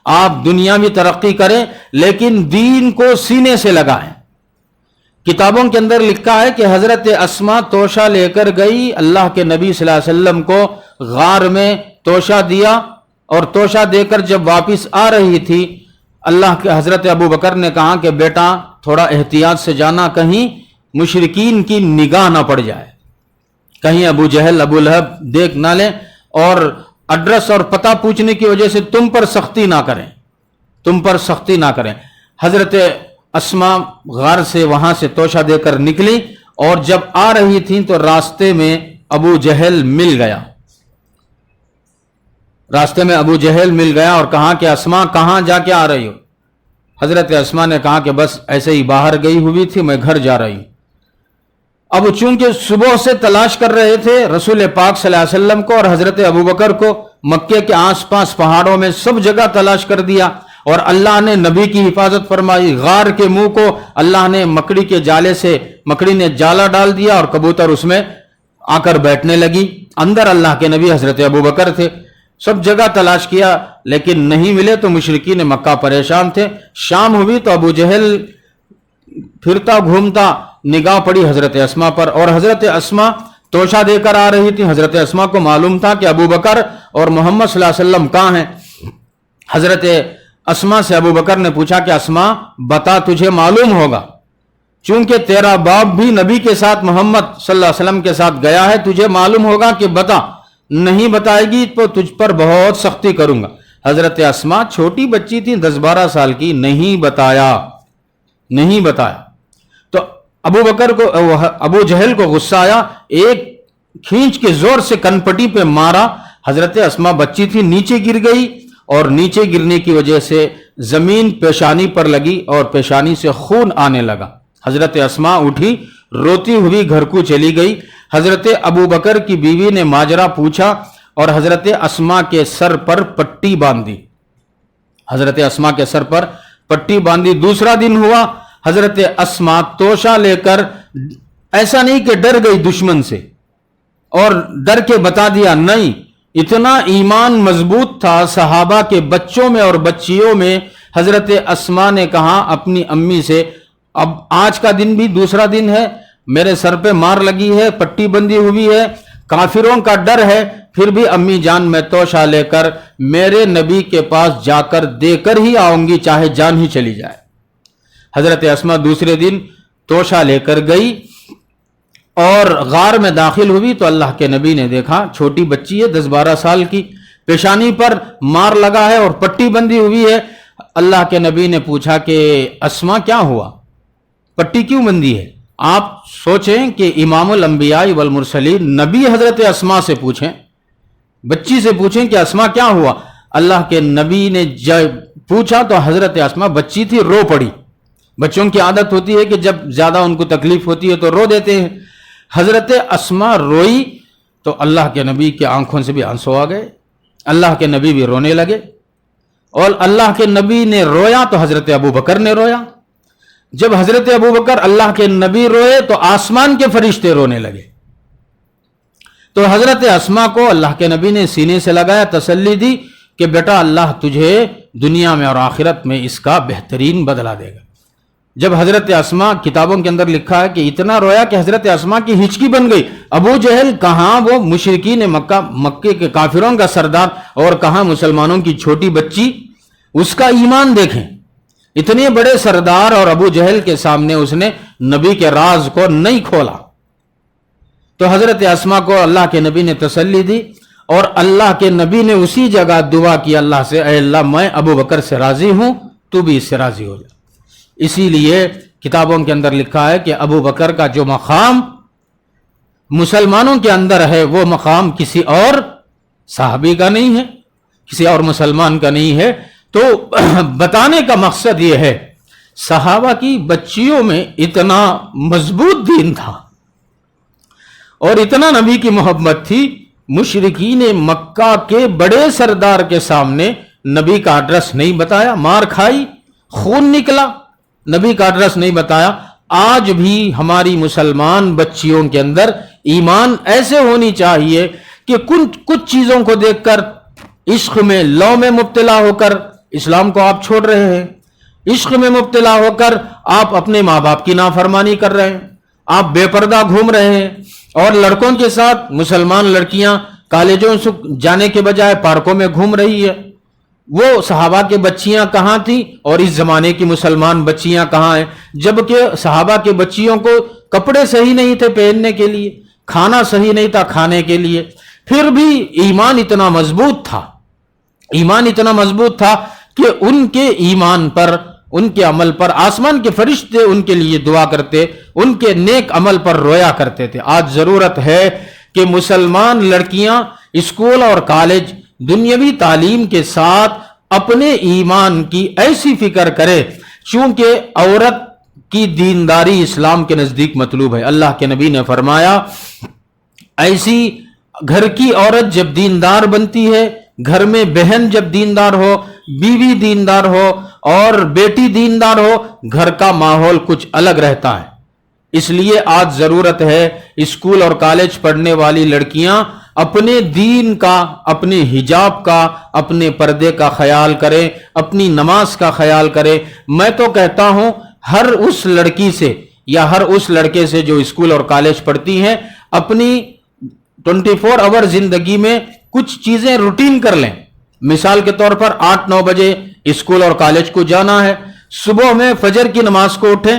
آپ دنیا میں ترقی کریں لیکن دین کو سینے سے لگائیں۔ کتابوں کے اندر لکھا ہے کہ حضرت اسما توشہ لے کر گئی، اللہ کے نبی صلی اللہ علیہ وسلم کو غار میں توشہ دیا، اور توشہ دے کر جب واپس آ رہی تھی، اللہ کے حضرت ابو بکر نے کہا کہ بیٹا تھوڑا احتیاط سے جانا، کہیں مشرکین کی نگاہ نہ پڑ جائے، کہیں ابو جہل ابو لہب دیکھ نہ لیں اور ایڈریس اور پتہ پوچھنے کی وجہ سے تم پر سختی نہ کریں۔ حضرت اسما غار سے وہاں سے توشہ دے کر نکلی، اور جب آ رہی تھیں تو راستے میں ابو جہل مل گیا اور کہا کہ اسما کہاں جا کے آ رہی ہو؟ حضرت اسما نے کہا کہ بس ایسے ہی باہر گئی ہوئی تھی، میں گھر جا رہی ہوں۔ اب چونکہ صبح سے تلاش کر رہے تھے رسول پاک صلی اللہ علیہ وسلم کو اور حضرت ابو بکر کو، مکے کے آس پاس پہاڑوں میں سب جگہ تلاش کر دیا، اور اللہ نے نبی کی حفاظت فرمائی۔ غار کے منہ کو اللہ نے مکڑی کے جالے سے، مکڑی نے جالا ڈال دیا اور کبوتر اس میں آ کر بیٹھنے لگی۔ اندر اللہ کے نبی حضرت ابو بکر تھے۔ سب جگہ تلاش کیا لیکن نہیں ملے تو مشرکین مکہ پریشان تھے۔ شام ہوئی تو ابو جہل پھرتا گھومتا نگاہ پڑی حضرت اسما پر، اور حضرت اسما توشہ دے کر آ رہی تھی۔ حضرت اسما کو معلوم تھا کہ ابو بکر اور محمد صلی اللہ علیہ وسلم کہاں ہیں۔ حضرت اسما سے ابو بکر نے پوچھا کہ اسما بتا، تجھے معلوم ہوگا، چونکہ تیرا باپ بھی نبی کے ساتھ محمد صلی اللہ علیہ وسلم کے ساتھ گیا ہے، تجھے معلوم ہوگا کہ بتا، نہیں بتائے گی تو تجھ پر بہت سختی کروں گا۔ حضرت اسما چھوٹی بچی تھی، 10-12 سال کی، نہیں بتایا تو ابو جہل کو غصہ آیا، ایک کھینچ کے زور سے کنپٹی پہ مارا۔ حضرت اسما بچی تھی، نیچے گر گئی، اور نیچے گرنے کی وجہ سے زمین پیشانی پر لگی اور پیشانی سے خون آنے لگا۔ حضرت اسما اٹھی، روتی ہوئی گھر کو چلی گئی۔ حضرت ابو بکر کی بیوی نے ماجرا پوچھا اور حضرت اسما کے سر پر پٹی باندھی۔ دوسرا دن ہوا، حضرت اسما توشہ لے کر، ایسا نہیں کہ ڈر گئی دشمن سے اور ڈر کے بتا دیا، نہیں، اتنا ایمان مضبوط تھا صحابہ کے بچوں میں اور بچیوں میں۔ حضرت اسما نے کہا اپنی امی سے، اب آج کا دن بھی دوسرا دن ہے، میرے سر پہ مار لگی ہے، پٹی بندھی ہوئی ہے، کافروں کا ڈر ہے، پھر بھی امی جان میں توشہ لے کر میرے نبی کے پاس جا کر دے کر ہی آؤں گی، چاہے جان ہی چلی جائے۔ حضرت اسما دوسرے دن توشہ لے کر گئی اور غار میں داخل ہوئی تو اللہ کے نبی نے دیکھا چھوٹی بچی ہے 10-12 سال کی، پیشانی پر مار لگا ہے اور پٹی بندھی ہوئی ہے۔ اللہ کے نبی نے پوچھا کہ اسما کیا ہوا، پٹی کیوں بندھی ہے؟ آپ سوچیں کہ امام الانبیاء والمرسلین نبی حضرت اسما سے پوچھیں، بچی سے پوچھیں کہ اسما کیا ہوا۔ اللہ کے نبی نے جب پوچھا تو حضرت اسما بچی تھی، رو پڑی۔ بچوں کی عادت ہوتی ہے کہ جب زیادہ ان کو تکلیف ہوتی ہے تو رو دیتے ہیں۔ حضرت اسما روئی تو اللہ کے نبی کی آنکھوں سے بھی آنسو آ گئے، اللہ کے نبی بھی رونے لگے، اور اللہ کے نبی نے رویا تو حضرت ابو بکر نے رویا۔ جب حضرت ابو بکر اللہ کے نبی روئے تو آسمان کے فرشتے رونے لگے۔ تو حضرت اسما کو اللہ کے نبی نے سینے سے لگایا، تسلی دی کہ بیٹا اللہ تجھے دنیا میں اور آخرت میں اس کا بہترین بدلہ دے گا۔ جب حضرت اسما، کتابوں کے اندر لکھا ہے کہ اتنا رویا کہ حضرت اسما کی ہچکی بن گئی۔ ابو جہل کہاں وہ مشرکین مکے کے کافروں کا سردار، اور کہاں مسلمانوں کی چھوٹی بچی، اس کا ایمان دیکھیں، اتنے بڑے سردار اور ابو جہل کے سامنے اس نے نبی کے راز کو نہیں کھولا۔ تو حضرت اسما کو اللہ کے نبی نے تسلی دی، اور اللہ کے نبی نے اسی جگہ دعا کی اللہ سے، اے اللہ میں ابو بکر سے راضی ہوں، تو بھی اس سے راضی ہو جا۔ اسی لیے کتابوں کے اندر لکھا ہے کہ ابو بکر کا جو مقام مسلمانوں کے اندر ہے وہ مقام کسی اور صحابی کا نہیں ہے، کسی اور مسلمان کا نہیں ہے۔ تو بتانے کا مقصد یہ ہے صحابہ کی بچیوں میں اتنا مضبوط دین تھا اور اتنا نبی کی محبت تھی، مشرکین مکہ کے بڑے سردار کے سامنے نبی کا ایڈریس نہیں بتایا، مار کھائی، خون نکلا، نبی کا ایڈریس نہیں بتایا۔ آج بھی ہماری مسلمان بچیوں کے اندر ایمان ایسے ہونی چاہیے کہ کچھ چیزوں کو دیکھ کر عشق میں لو میں مبتلا ہو کر اسلام کو آپ چھوڑ رہے ہیں، عشق میں مبتلا ہو کر آپ اپنے ماں باپ کی نافرمانی کر رہے ہیں، آپ بے پردہ گھوم رہے ہیں، اور لڑکوں کے ساتھ مسلمان لڑکیاں کالجوں سے جانے کے بجائے پارکوں میں گھوم رہی ہے۔ وہ صحابہ کے بچیاں کہاں تھیں اور اس زمانے کی مسلمان بچیاں کہاں ہیں؟ جبکہ صحابہ کے بچیوں کو کپڑے صحیح نہیں تھے پہننے کے لیے، کھانا صحیح نہیں تھا کھانے کے لیے، پھر بھی ایمان اتنا مضبوط تھا، ایمان اتنا مضبوط تھا کہ ان کے ایمان پر، ان کے عمل پر آسمان کے فرشتے ان کے لیے دعا کرتے، ان کے نیک عمل پر رویا کرتے تھے۔ آج ضرورت ہے کہ مسلمان لڑکیاں اسکول اور کالج دنیاوی تعلیم کے ساتھ اپنے ایمان کی ایسی فکر کرے، چونکہ عورت کی دینداری اسلام کے نزدیک مطلوب ہے۔ اللہ کے نبی نے فرمایا ایسی گھر کی عورت جب دیندار بنتی ہے، گھر میں بہن جب دیندار ہو، بیوی دیندار ہو اور بیٹی دیندار ہو، گھر کا ماحول کچھ الگ رہتا ہے۔ اس لیے آج ضرورت ہے اسکول اور کالج پڑھنے والی لڑکیاں اپنے دین کا، اپنے حجاب کا، اپنے پردے کا خیال کریں، اپنی نماز کا خیال کریں۔ میں تو کہتا ہوں ہر اس لڑکی سے یا ہر اس لڑکے سے جو اسکول اور کالج پڑھتی ہیں، اپنی 24 آور زندگی میں کچھ چیزیں روٹین کر لیں۔ مثال کے طور پر 8-9 بجے اسکول اور کالج کو جانا ہے، صبح میں فجر کی نماز کو اٹھیں،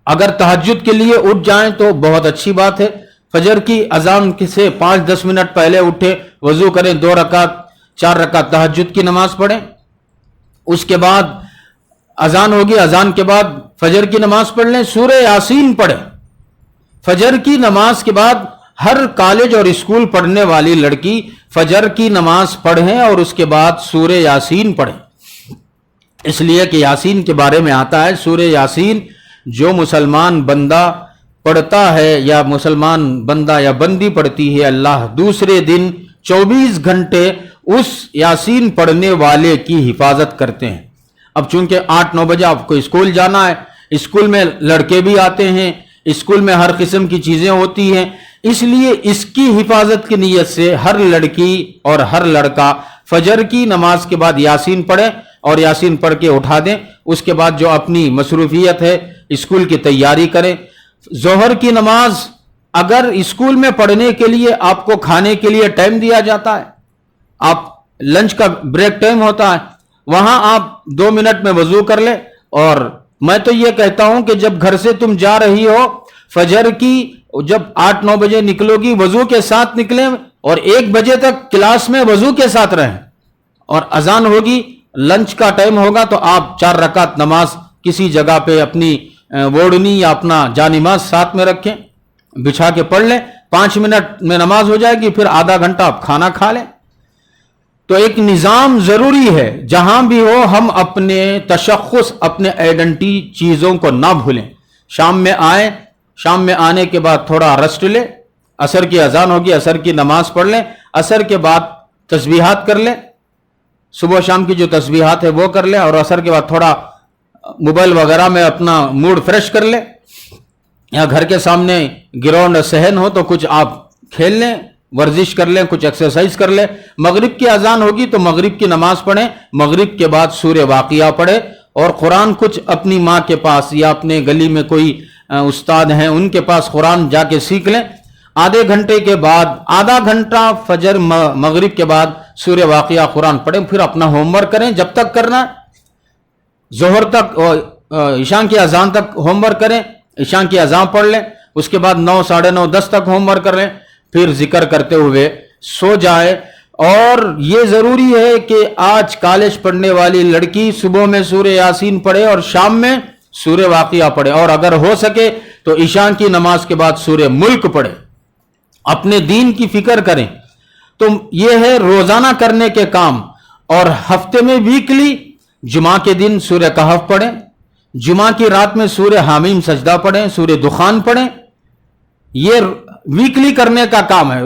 اگر تہجد کے لیے اٹھ جائیں تو بہت اچھی بات ہے، فجر کی اذان سے 5-10 منٹ پہلے اٹھیں، وضو کریں، 2 رکعت 4 رکعت تہجد کی نماز پڑھیں، اس کے بعد اذان ہوگی، اذان کے بعد فجر کی نماز پڑھ لیں، سورہ یاسین پڑھیں۔ فجر کی نماز کے بعد ہر کالج اور اسکول پڑھنے والی لڑکی فجر کی نماز پڑھیں اور اس کے بعد سورہ یاسین پڑھیں، اس لیے کہ یاسین کے بارے میں آتا ہے سورہ یاسین جو مسلمان بندہ پڑھتا ہے یا مسلمان بندہ یا بندی پڑھتی ہے، اللہ دوسرے دن 24 گھنٹے اس یاسین پڑھنے والے کی حفاظت کرتے ہیں۔ اب چونکہ 8-9 بجے آپ کو اسکول جانا ہے، اسکول میں لڑکے بھی آتے ہیں، اسکول میں ہر قسم کی چیزیں ہوتی ہیں، اس لیے اس کی حفاظت کی نیت سے ہر لڑکی اور ہر لڑکا فجر کی نماز کے بعد یاسین پڑھیں اور یاسین پڑھ کے اٹھا دیں، اس کے بعد جو اپنی مصروفیت ہے اسکول کی تیاری کریں۔ ظہر کی نماز اگر اسکول میں پڑھنے کے لیے آپ کو کھانے کے لیے ٹائم دیا جاتا ہے، آپ لنچ کا بریک ٹائم ہوتا ہے، وہاں آپ 2 منٹ میں وضو کر لیں، اور میں تو یہ کہتا ہوں کہ جب گھر سے تم جا رہی ہو فجر کی جب 8-9 بجے نکلو گی وضو کے ساتھ نکلیں اور 1 بجے تک کلاس میں وضو کے ساتھ رہیں، اور اذان ہوگی لنچ کا ٹائم ہوگا تو آپ 4 رکعت نماز کسی جگہ پہ اپنی ووڑنی یا اپنا جانماز ساتھ میں رکھیں، بچھا کے پڑھ لیں، 5 منٹ میں نماز ہو جائے گی، پھر آدھا گھنٹہ آپ کھانا کھا لیں۔ تو ایک نظام ضروری ہے، جہاں بھی ہو ہم اپنے تشخص، اپنے آئیڈنٹی چیزوں کو نہ بھولیں۔ شام میں آئیں، شام میں آنے کے بعد تھوڑا ریسٹ لیں، عصر کی اذان ہوگی عصر کی نماز پڑھ لیں، عصر کے بعد تسبیحات کر لیں، صبح شام کی جو تسبیحات ہے وہ کر لیں، اور عصر کے بعد تھوڑا موبائل وغیرہ میں اپنا موڈ فریش کر لیں، یا گھر کے سامنے گراؤنڈ صحن ہو تو کچھ آپ کھیل لیں، ورزش کر لیں، کچھ ایکسرسائز کر لیں۔ مغرب کی اذان ہوگی تو مغرب کی نماز پڑھیں، مغرب کے بعد سورہ واقعہ پڑھیں، اور قرآن کچھ اپنی ماں کے پاس یا اپنے گلی میں کوئی استاد ہیں ان کے پاس قرآن جا کے سیکھ لیں۔ آدھے گھنٹے کے بعد آدھا گھنٹہ فجر مغرب کے بعد سورہ واقعہ قرآن پڑھیں، پھر اپنا ہوم ورک کریں جب تک کرنا ہے، ظہر تک عشاء کی اذان تک ہوم ورک کریں، عشاء کی اذان پڑھ لیں، اس کے بعد 9 ساڑھے 9 10 تک ہوم ورک کر لیں، پھر ذکر کرتے ہوئے سو جائے. اور یہ ضروری ہے کہ آج کالج پڑھنے والی لڑکی صبح میں سورہ یاسین پڑھے اور شام میں سورہ واقعہ پڑھے, اور اگر ہو سکے تو عشاء کی نماز کے بعد سورہ ملک پڑھے. اپنے دین کی فکر کریں. تو یہ ہے روزانہ کرنے کے کام. اور ہفتے میں ویکلی جمعہ کے دن سورہ کہف پڑھیں, جمعہ کی رات میں سورہ حامیم سجدہ پڑھیں, سورہ دخان پڑھیں. یہ ویکلی کرنے کا کام ہے.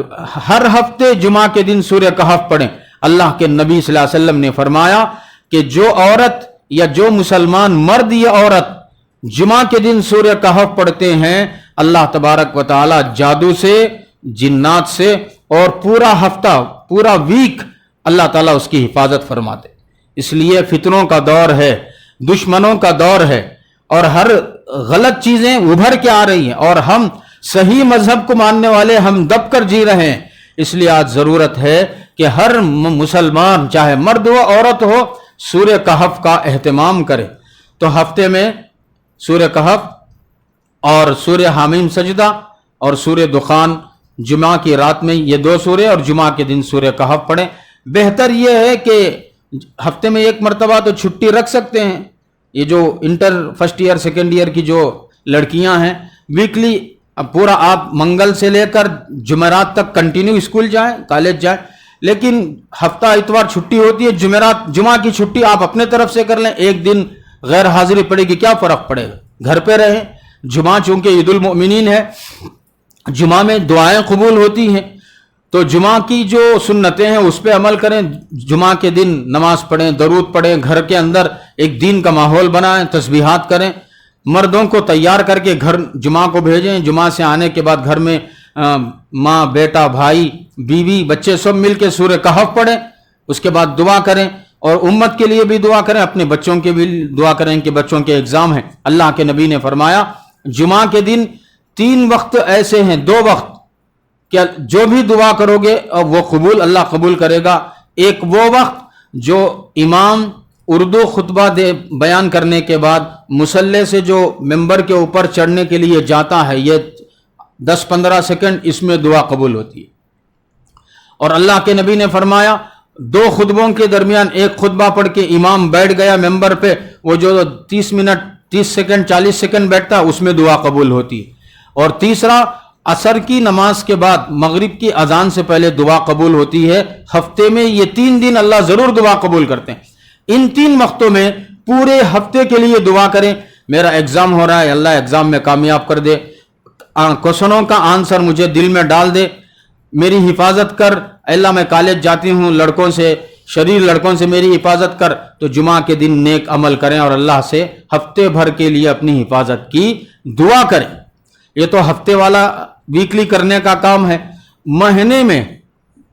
ہر ہفتے جمعہ کے دن سورہ کہف پڑھیں. اللہ کے نبی صلی اللہ علیہ وسلم نے فرمایا کہ جو عورت یا جو مسلمان مرد یا عورت جمعہ کے دن سورہ کہف پڑھتے ہیں, اللہ تبارک و تعالی جادو سے, جنات سے اور پورا ہفتہ, پورا ویک اللہ تعالیٰ اس کی حفاظت فرماتے. اس لیے فتنوں کا دور ہے, دشمنوں کا دور ہے, اور ہر غلط چیزیں ابھر کے آ رہی ہیں, اور ہم صحیح مذہب کو ماننے والے ہم دب کر جی رہے ہیں. اس لیے آج ضرورت ہے کہ ہر مسلمان چاہے مرد ہو عورت ہو سورہ کہف کا اہتمام کرے. تو ہفتے میں سورہ کہف اور سورہ حامیم سجدہ اور سورہ دخان, جمعہ کی رات میں یہ 2 سورے اور جمعہ کے دن سورہ کہف پڑھیں. بہتر یہ ہے کہ ہفتے میں 1 مرتبہ تو چھٹی رکھ سکتے ہیں. یہ جو inter first year second year کی جو لڑکیاں ہیں, ویکلی پورا آپ منگل سے لے کر جمعرات تک کنٹینیو اسکول جائیں, کالج جائیں, لیکن ہفتہ اتوار چھٹی ہوتی ہے, جمعہ کی چھٹی آپ اپنے طرف سے کر لیں. 1 دن غیر حاضری پڑے گی, کیا فرق پڑے گا, گھر پہ رہیں. جمعہ چونکہ عید المؤمنین ہے, جمعہ میں دعائیں قبول ہوتی ہیں, تو جمعہ کی جو سنتیں ہیں اس پہ عمل کریں. جمعہ کے دن نماز پڑھیں, درود پڑھیں, گھر کے اندر ایک دین کا ماحول بنائیں, تسبیحات کریں. مردوں کو تیار کر کے گھر جمعہ کو بھیجیں. جمعہ سے آنے کے بعد گھر میں ماں, بیٹا, بھائی, بیوی, بچے سب مل کے سورہ کہف پڑھیں. اس کے بعد دعا کریں, اور امت کے لیے بھی دعا کریں, اپنے بچوں کے بھی دعا کریں کہ بچوں کے اگزام ہیں. اللہ کے نبی نے فرمایا جمعہ کے دن 3 وقت ایسے ہیں, 2 وقت کہ جو بھی دعا کرو گے وہ قبول, اللہ قبول کرے گا. ایک وہ وقت جو امام اردو خطبہ بیان کرنے کے بعد مصلی سے جو ممبر کے اوپر چڑھنے کے لیے جاتا ہے, یہ 10-15 سیکنڈ اس میں دعا قبول ہوتی ہے. اور اللہ کے نبی نے فرمایا 2 خطبوں کے درمیان ایک خطبہ پڑھ کے امام بیٹھ گیا ممبر پہ, وہ جو 30 منٹ 30 سیکنڈ 40 سیکنڈ بیٹھتا ہے اس میں دعا قبول ہوتی ہے. اور تیسرا عصر کی نماز کے بعد مغرب کی اذان سے پہلے دعا قبول ہوتی ہے. ہفتے میں یہ 3 دن اللہ ضرور دعا قبول کرتے ہیں. ان 3 وقتوں میں پورے ہفتے کے لیے دعا کریں. میرا ایگزام ہو رہا ہے, اللہ ایگزام میں کامیاب کر دے, کوشچنوں کا آنسر مجھے دل میں ڈال دے, میری حفاظت کر, اللہ میں کالج جاتی ہوں, لڑکوں سے, شریر لڑکوں سے میری حفاظت کر. تو جمعہ کے دن نیک عمل کریں اور اللہ سے ہفتے بھر کے لیے اپنی حفاظت کی دعا کریں. یہ تو ہفتے والا ویکلی کرنے کا کام ہے. مہینے میں,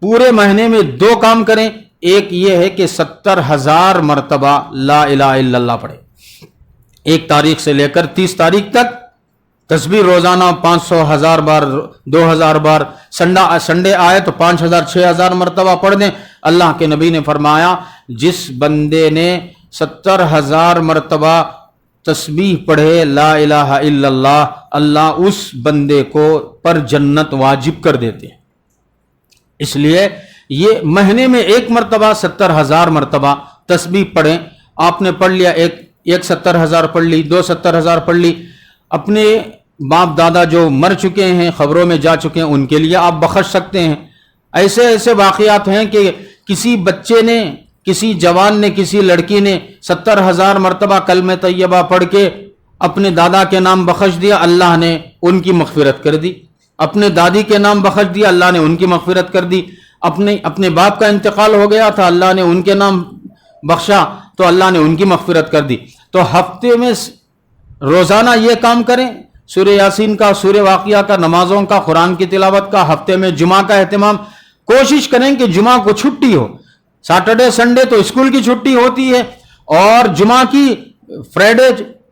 پورے مہینے میں 2 کام کریں. ایک یہ ہے کہ 70,000 مرتبہ لا الہ الا اللہ پڑھیں, 1 تاریخ سے لے کر 30 تاریخ تک. تسبیح روزانہ 500 1000 بار 2000 بار, سنڈے آئے تو 5000 6000 مرتبہ پڑھ دیں. اللہ کے نبی نے فرمایا جس بندے نے 70,000 مرتبہ تسبیح پڑھے لا الہ الا اللہ, اللہ اس بندے کو پر جنت واجب کر دیتے ہیں. اس لیے یہ مہینے میں 1 مرتبہ 70,000 مرتبہ تسبیح پڑھیں. آپ نے پڑھ لیا, ایک 70,000 پڑھ لی, 2 70,000 پڑھ لی. اپنے باپ دادا جو مر چکے ہیں, خبروں میں جا چکے ہیں, ان کے لیے آپ بخش سکتے ہیں. ایسے واقعات ہیں کہ کسی بچے نے, کسی جوان نے, کسی لڑکی نے 70,000 مرتبہ کلمہ طیبہ پڑھ کے اپنے دادا کے نام بخش دیا, اللہ نے ان کی مغفرت کر دی. اپنے دادی کے نام بخش دیا, اللہ نے ان کی مغفرت کر دی. اپنے باپ کا انتقال ہو گیا تھا, اللہ نے ان کے نام بخشا تو اللہ نے ان کی مغفرت کر دی. تو ہفتے میں روزانہ یہ کام کریں, سورہ یاسین کا, سورہ واقعہ کا, نمازوں کا, قرآن کی تلاوت کا. ہفتے میں جمعہ کا اہتمام, کوشش کریں کہ جمعہ کو چھٹی ہو. سیٹرڈے سنڈے تو اسکول کی چھٹی ہوتی ہے, اور جمعہ کی فرائیڈے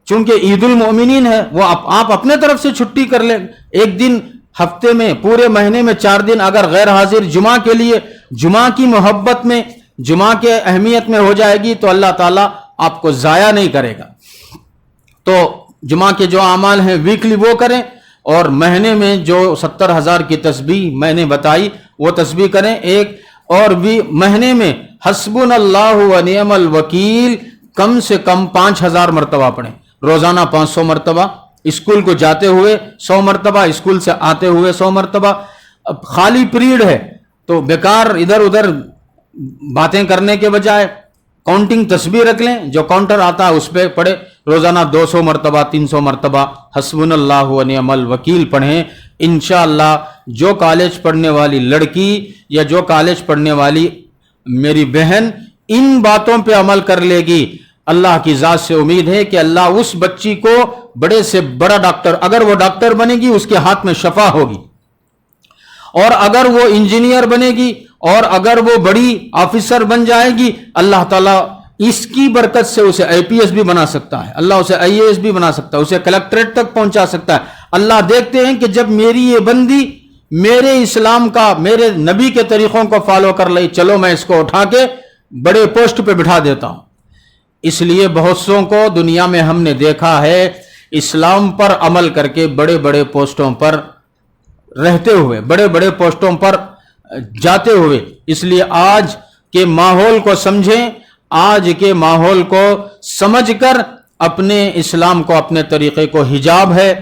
چونکہ عید المؤمنین ہے وہ آپ اپنے طرف سے چھٹی کر لیں. 1 دن ہفتے میں, پورے مہینے میں 4 دن اگر غیر حاضر جمعہ کے لیے, جمعہ کی محبت میں, جمعہ کے اہمیت میں ہو جائے گی تو اللہ تعالیٰ آپ کو ضائع نہیں کرے گا. تو جمعہ کے جو اعمال ہیں ویکلی وہ کریں, اور مہینے میں جو 70,000 کی تسبیح میں نے بتائی وہ تسبیح کریں. ایک اور بھی مہینے میں حسبنا اللہ و نعم الوکیل کم سے کم 5000 مرتبہ پڑھیں. روزانہ 500 مرتبہ، اسکول کو جاتے ہوئے 100 مرتبہ، اسکول سے آتے ہوئے 100 مرتبہ. اب خالی پیریڈ ہے تو بیکار ادھر ادھر باتیں کرنے کے بجائے کاؤنٹنگ تسبیح رکھ لیں، جو کاؤنٹر آتا ہے اس پہ پڑھے. روزانہ 200 مرتبہ 300 مرتبہ حسبنا اللہ و نعم الوکیل پڑھیں. انشاءاللہ جو کالج پڑھنے والی لڑکی یا جو کالج پڑھنے والی میری بہن ان باتوں پہ عمل کر لے گی، اللہ کی ذات سے امید ہے کہ اللہ اس بچی کو بڑے سے بڑا ڈاکٹر، اگر وہ ڈاکٹر بنے گی اس کے ہاتھ میں شفا ہوگی، اور اگر وہ انجینئر بنے گی، اور اگر وہ بڑی آفیسر بن جائے گی، اللہ تعالیٰ اس کی برکت سے اسے IPS بھی بنا سکتا ہے، اللہ اسے IAS بھی بنا سکتا ہے، اسے کلکٹریٹ تک پہنچا سکتا ہے. اللہ دیکھتے ہیں کہ جب میری یہ بندی میرے اسلام کا، میرے نبی کے طریقوں کو فالو کر لئی، چلو میں اس کو اٹھا کے بڑے پوسٹ پہ بٹھا دیتا ہوں. اس لیے بہت سوں کو دنیا میں ہم نے دیکھا ہے اسلام پر عمل کر کے بڑے بڑے پوسٹوں پر رہتے ہوئے، بڑے بڑے پوسٹوں پر جاتے ہوئے. اس لیے آج کے ماحول کو سمجھیں، آج کے ماحول کو سمجھ کر اپنے اسلام کو، اپنے طریقے کو، حجاب ہے،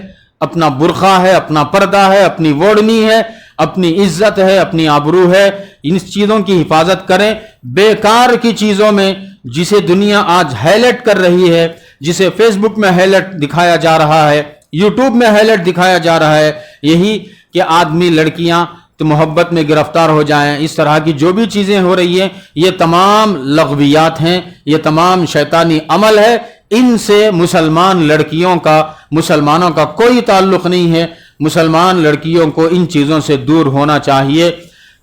اپنا برقع ہے، اپنا پردہ ہے، اپنی ووڑنی ہے، اپنی عزت ہے، اپنی آبرو ہے، ان چیزوں کی حفاظت کریں. بیکار کی چیزوں میں جسے دنیا آج ہائلائٹ کر رہی ہے، جسے فیس بک میں ہائلائٹ دکھایا جا رہا ہے، یوٹیوب میں ہائلائٹ دکھایا جا رہا ہے، یہی کہ آدمی لڑکیاں تو محبت میں گرفتار ہو جائیں، اس طرح کی جو بھی چیزیں ہو رہی ہیں یہ تمام لغویات ہیں، یہ تمام شیطانی عمل ہے. ان سے مسلمان لڑکیوں کا، مسلمانوں کا کوئی تعلق نہیں ہے. مسلمان لڑکیوں کو ان چیزوں سے دور ہونا چاہیے.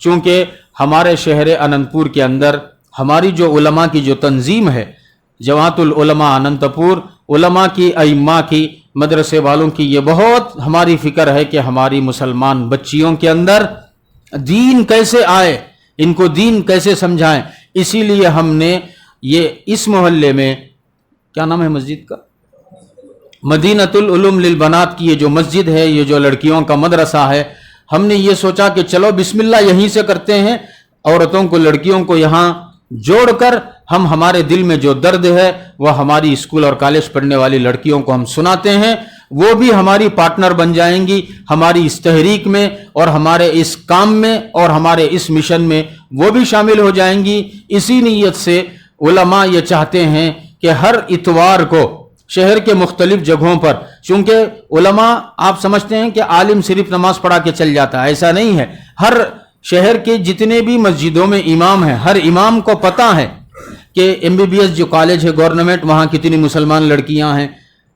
چونکہ ہمارے شہر اننت پور کے اندر ہماری جو علماء کی جو تنظیم ہے، جماعت العلماء اننت پور، علماء کی، ائمہ کی، مدرسے والوں کی، یہ بہت ہماری فکر ہے کہ ہماری مسلمان بچیوں کے اندر دین کیسے آئے، ان کو دین کیسے سمجھائیں. اسی لیے ہم نے یہ اس محلے میں، کیا نام ہے مسجد کا، مدینۃ العلوم للبنات کی یہ جو مسجد ہے، یہ جو لڑکیوں کا مدرسہ ہے، ہم نے یہ سوچا کہ چلو بسم اللہ یہیں سے کرتے ہیں. عورتوں کو، لڑکیوں کو یہاں جوڑ کر ہم، ہمارے دل میں جو درد ہے وہ ہماری اسکول اور کالج پڑھنے والی لڑکیوں کو ہم سناتے ہیں. وہ بھی ہماری پارٹنر بن جائیں گی ہماری اس تحریک میں، اور ہمارے اس کام میں، اور ہمارے اس مشن میں وہ بھی شامل ہو جائیں گی. اسی نیت سے علماء یہ چاہتے ہیں کہ ہر اتوار کو شہر کے مختلف جگہوں پر، چونکہ علماء آپ سمجھتے ہیں کہ عالم صرف نماز پڑھا کے چل جاتا ہے، ایسا نہیں ہے. ہر شہر کے جتنے بھی مسجدوں میں امام ہیں، ہر امام کو پتہ ہے کہ MBBS جو کالج ہے گورنمنٹ، وہاں کتنی مسلمان لڑکیاں ہیں،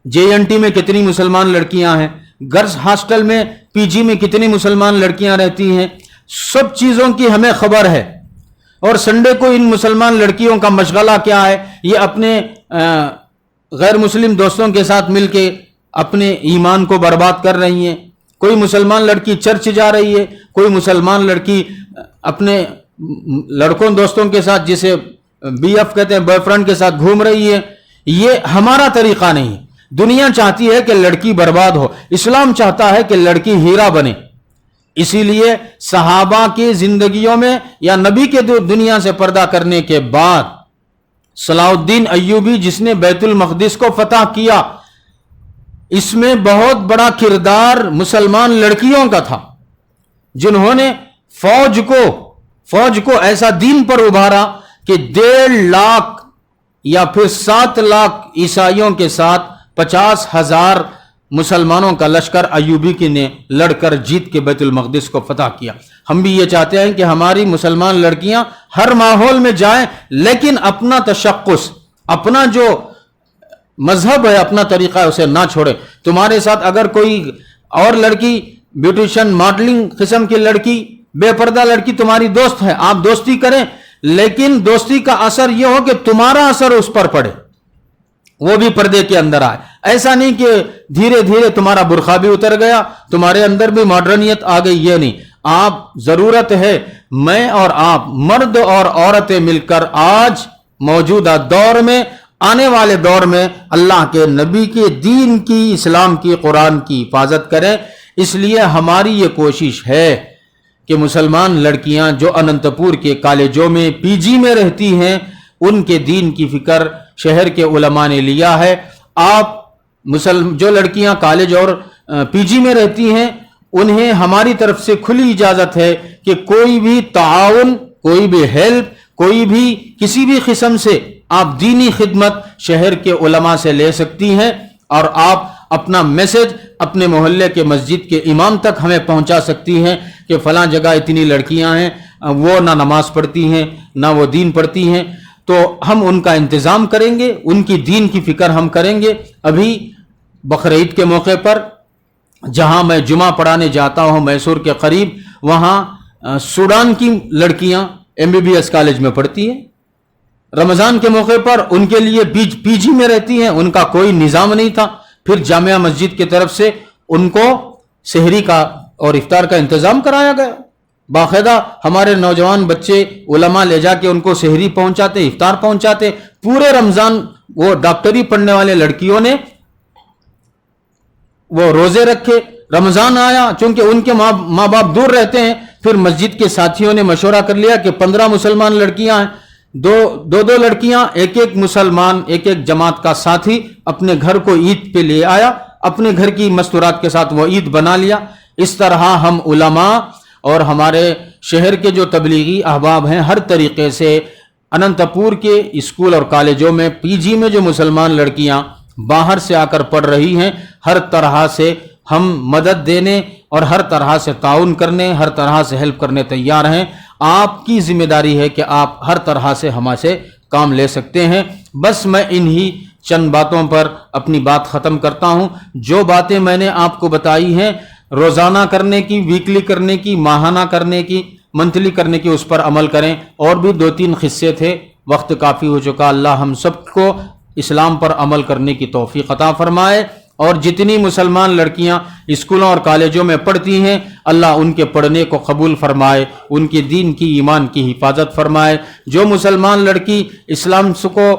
JNT میں کتنی مسلمان لڑکیاں ہیں، گرلز ہاسٹل میں PG میں کتنی مسلمان لڑکیاں رہتی ہیں. سب چیزوں کی ہمیں خبر ہے. اور سنڈے کو ان مسلمان لڑکیوں کا مشغلہ کیا ہے، یہ اپنے غیر مسلم دوستوں کے ساتھ مل کے اپنے ایمان کو برباد کر رہی ہیں. کوئی مسلمان لڑکی چرچ جا رہی ہے، کوئی مسلمان لڑکی اپنے لڑکوں دوستوں کے ساتھ، جسے BF کہتے ہیں، بوائے فرینڈ کے ساتھ گھوم رہی ہے. یہ ہمارا طریقہ نہیں ہے. دنیا چاہتی ہے کہ لڑکی برباد ہو، اسلام چاہتا ہے کہ لڑکی ہیرا بنے. اسی لیے صحابہ کی زندگیوں میں یا نبی کے دنیا سے پردہ کرنے کے بعد صلاح الدین ایوبی جس نے بیت المقدس کو فتح کیا، اس میں بہت بڑا کردار مسلمان لڑکیوں کا تھا، جنہوں نے فوج کو ایسا دین پر ابھارا کہ 1.5 لاکھ یا پھر 7 لاکھ عیسائیوں کے ساتھ 50,000 مسلمانوں کا لشکر ایوبی کی نے لڑ کر جیت کے بیت المقدس کو فتح کیا. ہم بھی یہ چاہتے ہیں کہ ہماری مسلمان لڑکیاں ہر ماحول میں جائیں، لیکن اپنا تشخص، اپنا جو مذہب ہے، اپنا طریقہ ہے، اسے نہ چھوڑے. تمہارے ساتھ اگر کوئی اور لڑکی، بیوٹیشن، ماڈلنگ قسم کی لڑکی، بے پردہ لڑکی تمہاری دوست ہے، آپ دوستی کریں، لیکن دوستی کا اثر یہ ہو کہ تمہارا اثر اس پر پڑے، وہ بھی پردے کے اندر آئے. ایسا نہیں کہ دھیرے دھیرے تمہارا برقع بھی اتر گیا، تمہارے اندر بھی ماڈرنیت آ گئی، یہ نہیں. آپ ضرورت ہے میں اور آپ، مرد اور عورتیں مل کر آج موجودہ دور میں، آنے والے دور میں اللہ کے نبی کے دین کی، اسلام کی، قرآن کی حفاظت کریں. اس لیے ہماری یہ کوشش ہے کہ مسلمان لڑکیاں جو اننت پور کے کالجوں میں پی جی میں رہتی ہیں ان کے دین کی فکر شہر کے علماء نے لیا ہے۔ آپ جو لڑکیاں کالج اور پی جی میں رہتی ہیں انہیں ہماری طرف سے کھلی اجازت ہے کہ کوئی بھی تعاون، کوئی بھی ہیلپ، کوئی بھی کسی بھی قسم سے آپ دینی خدمت شہر کے علماء سے لے سکتی ہیں، اور آپ اپنا میسج اپنے محلے کے مسجد کے امام تک ہمیں پہنچا سکتی ہیں کہ فلاں جگہ اتنی لڑکیاں ہیں، وہ نہ نماز پڑھتی ہیں نہ وہ دین پڑھتی ہیں، تو ہم ان کا انتظام کریں گے، ان کی دین کی فکر ہم کریں گے۔ ابھی بقرعید کے موقع پر جہاں میں جمعہ پڑھانے جاتا ہوں میسور کے قریب، وہاں سوڈان کی لڑکیاں MBBS کالج میں پڑھتی ہیں۔ رمضان کے موقع پر ان کے لیے پی جی میں رہتی ہیں، ان کا کوئی نظام نہیں تھا، پھر جامعہ مسجد کی طرف سے ان کو سحری کا اور افطار کا انتظام کرایا گیا۔ باقاعدہ ہمارے نوجوان بچے علماء لے جا کے ان کو سحری پہنچاتے، افطار پہنچاتے۔ پورے رمضان وہ ڈاکٹری پڑھنے والے لڑکیوں نے وہ روزے رکھے۔ رمضان آیا، چونکہ ان کے ماں باپ دور رہتے ہیں، پھر مسجد کے ساتھیوں نے مشورہ کر لیا کہ 15 مسلمان لڑکیاں ہیں، دو لڑکیاں، ایک مسلمان، ایک جماعت کا ساتھی اپنے گھر کو عید پہ لے آیا، اپنے گھر کی مستورات کے ساتھ وہ عید بنا لیا۔ اس طرح ہم علماء اور ہمارے شہر کے جو تبلیغی احباب ہیں ہر طریقے سے اننت پور کے اسکول اور کالجوں میں پی جی میں جو مسلمان لڑکیاں باہر سے آ کر پڑھ رہی ہیں، ہر طرح سے ہم مدد دینے اور ہر طرح سے تعاون کرنے، ہر طرح سے ہیلپ کرنے تیار ہیں۔ آپ کی ذمہ داری ہے کہ آپ ہر طرح سے ہمارے سے کام لے سکتے ہیں۔ بس میں انہی چند باتوں پر اپنی بات ختم کرتا ہوں۔ جو باتیں میں نے آپ کو بتائی ہیں روزانہ کرنے کی، ویکلی کرنے کی، ماہانہ کرنے کی، منتھلی کرنے کی، اس پر عمل کریں۔ اور بھی 2-3 قصے تھے، وقت کافی ہو چکا۔ اللہ ہم سب کو اسلام پر عمل کرنے کی توفیق عطا فرمائے، اور جتنی مسلمان لڑکیاں اسکولوں اور کالجوں میں پڑھتی ہیں اللہ ان کے پڑھنے کو قبول فرمائے، ان کی دین کی ایمان کی حفاظت فرمائے۔ جو مسلمان لڑکی اسلام کو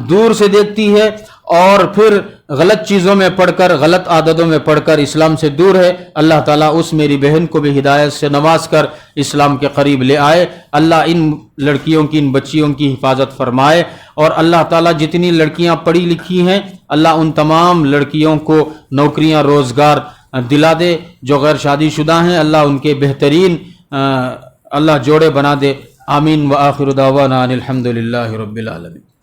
دور سے دیکھتی ہے اور پھر غلط چیزوں میں پڑھ کر، غلط عادتوں میں پڑھ کر اسلام سے دور ہے، اللہ تعالیٰ اس میری بہن کو بھی ہدایت سے نواز کر اسلام کے قریب لے آئے۔ اللہ ان لڑکیوں کی، ان بچیوں کی حفاظت فرمائے، اور اللہ تعالیٰ جتنی لڑکیاں پڑھی لکھی ہیں اللہ ان تمام لڑکیوں کو نوکریاں، روزگار دلا دے۔ جو غیر شادی شدہ ہیں اللہ ان کے بہترین اللہ جوڑے بنا دے۔ آمین۔ وآخر دعوانا ان الحمد للہ رب العالمین۔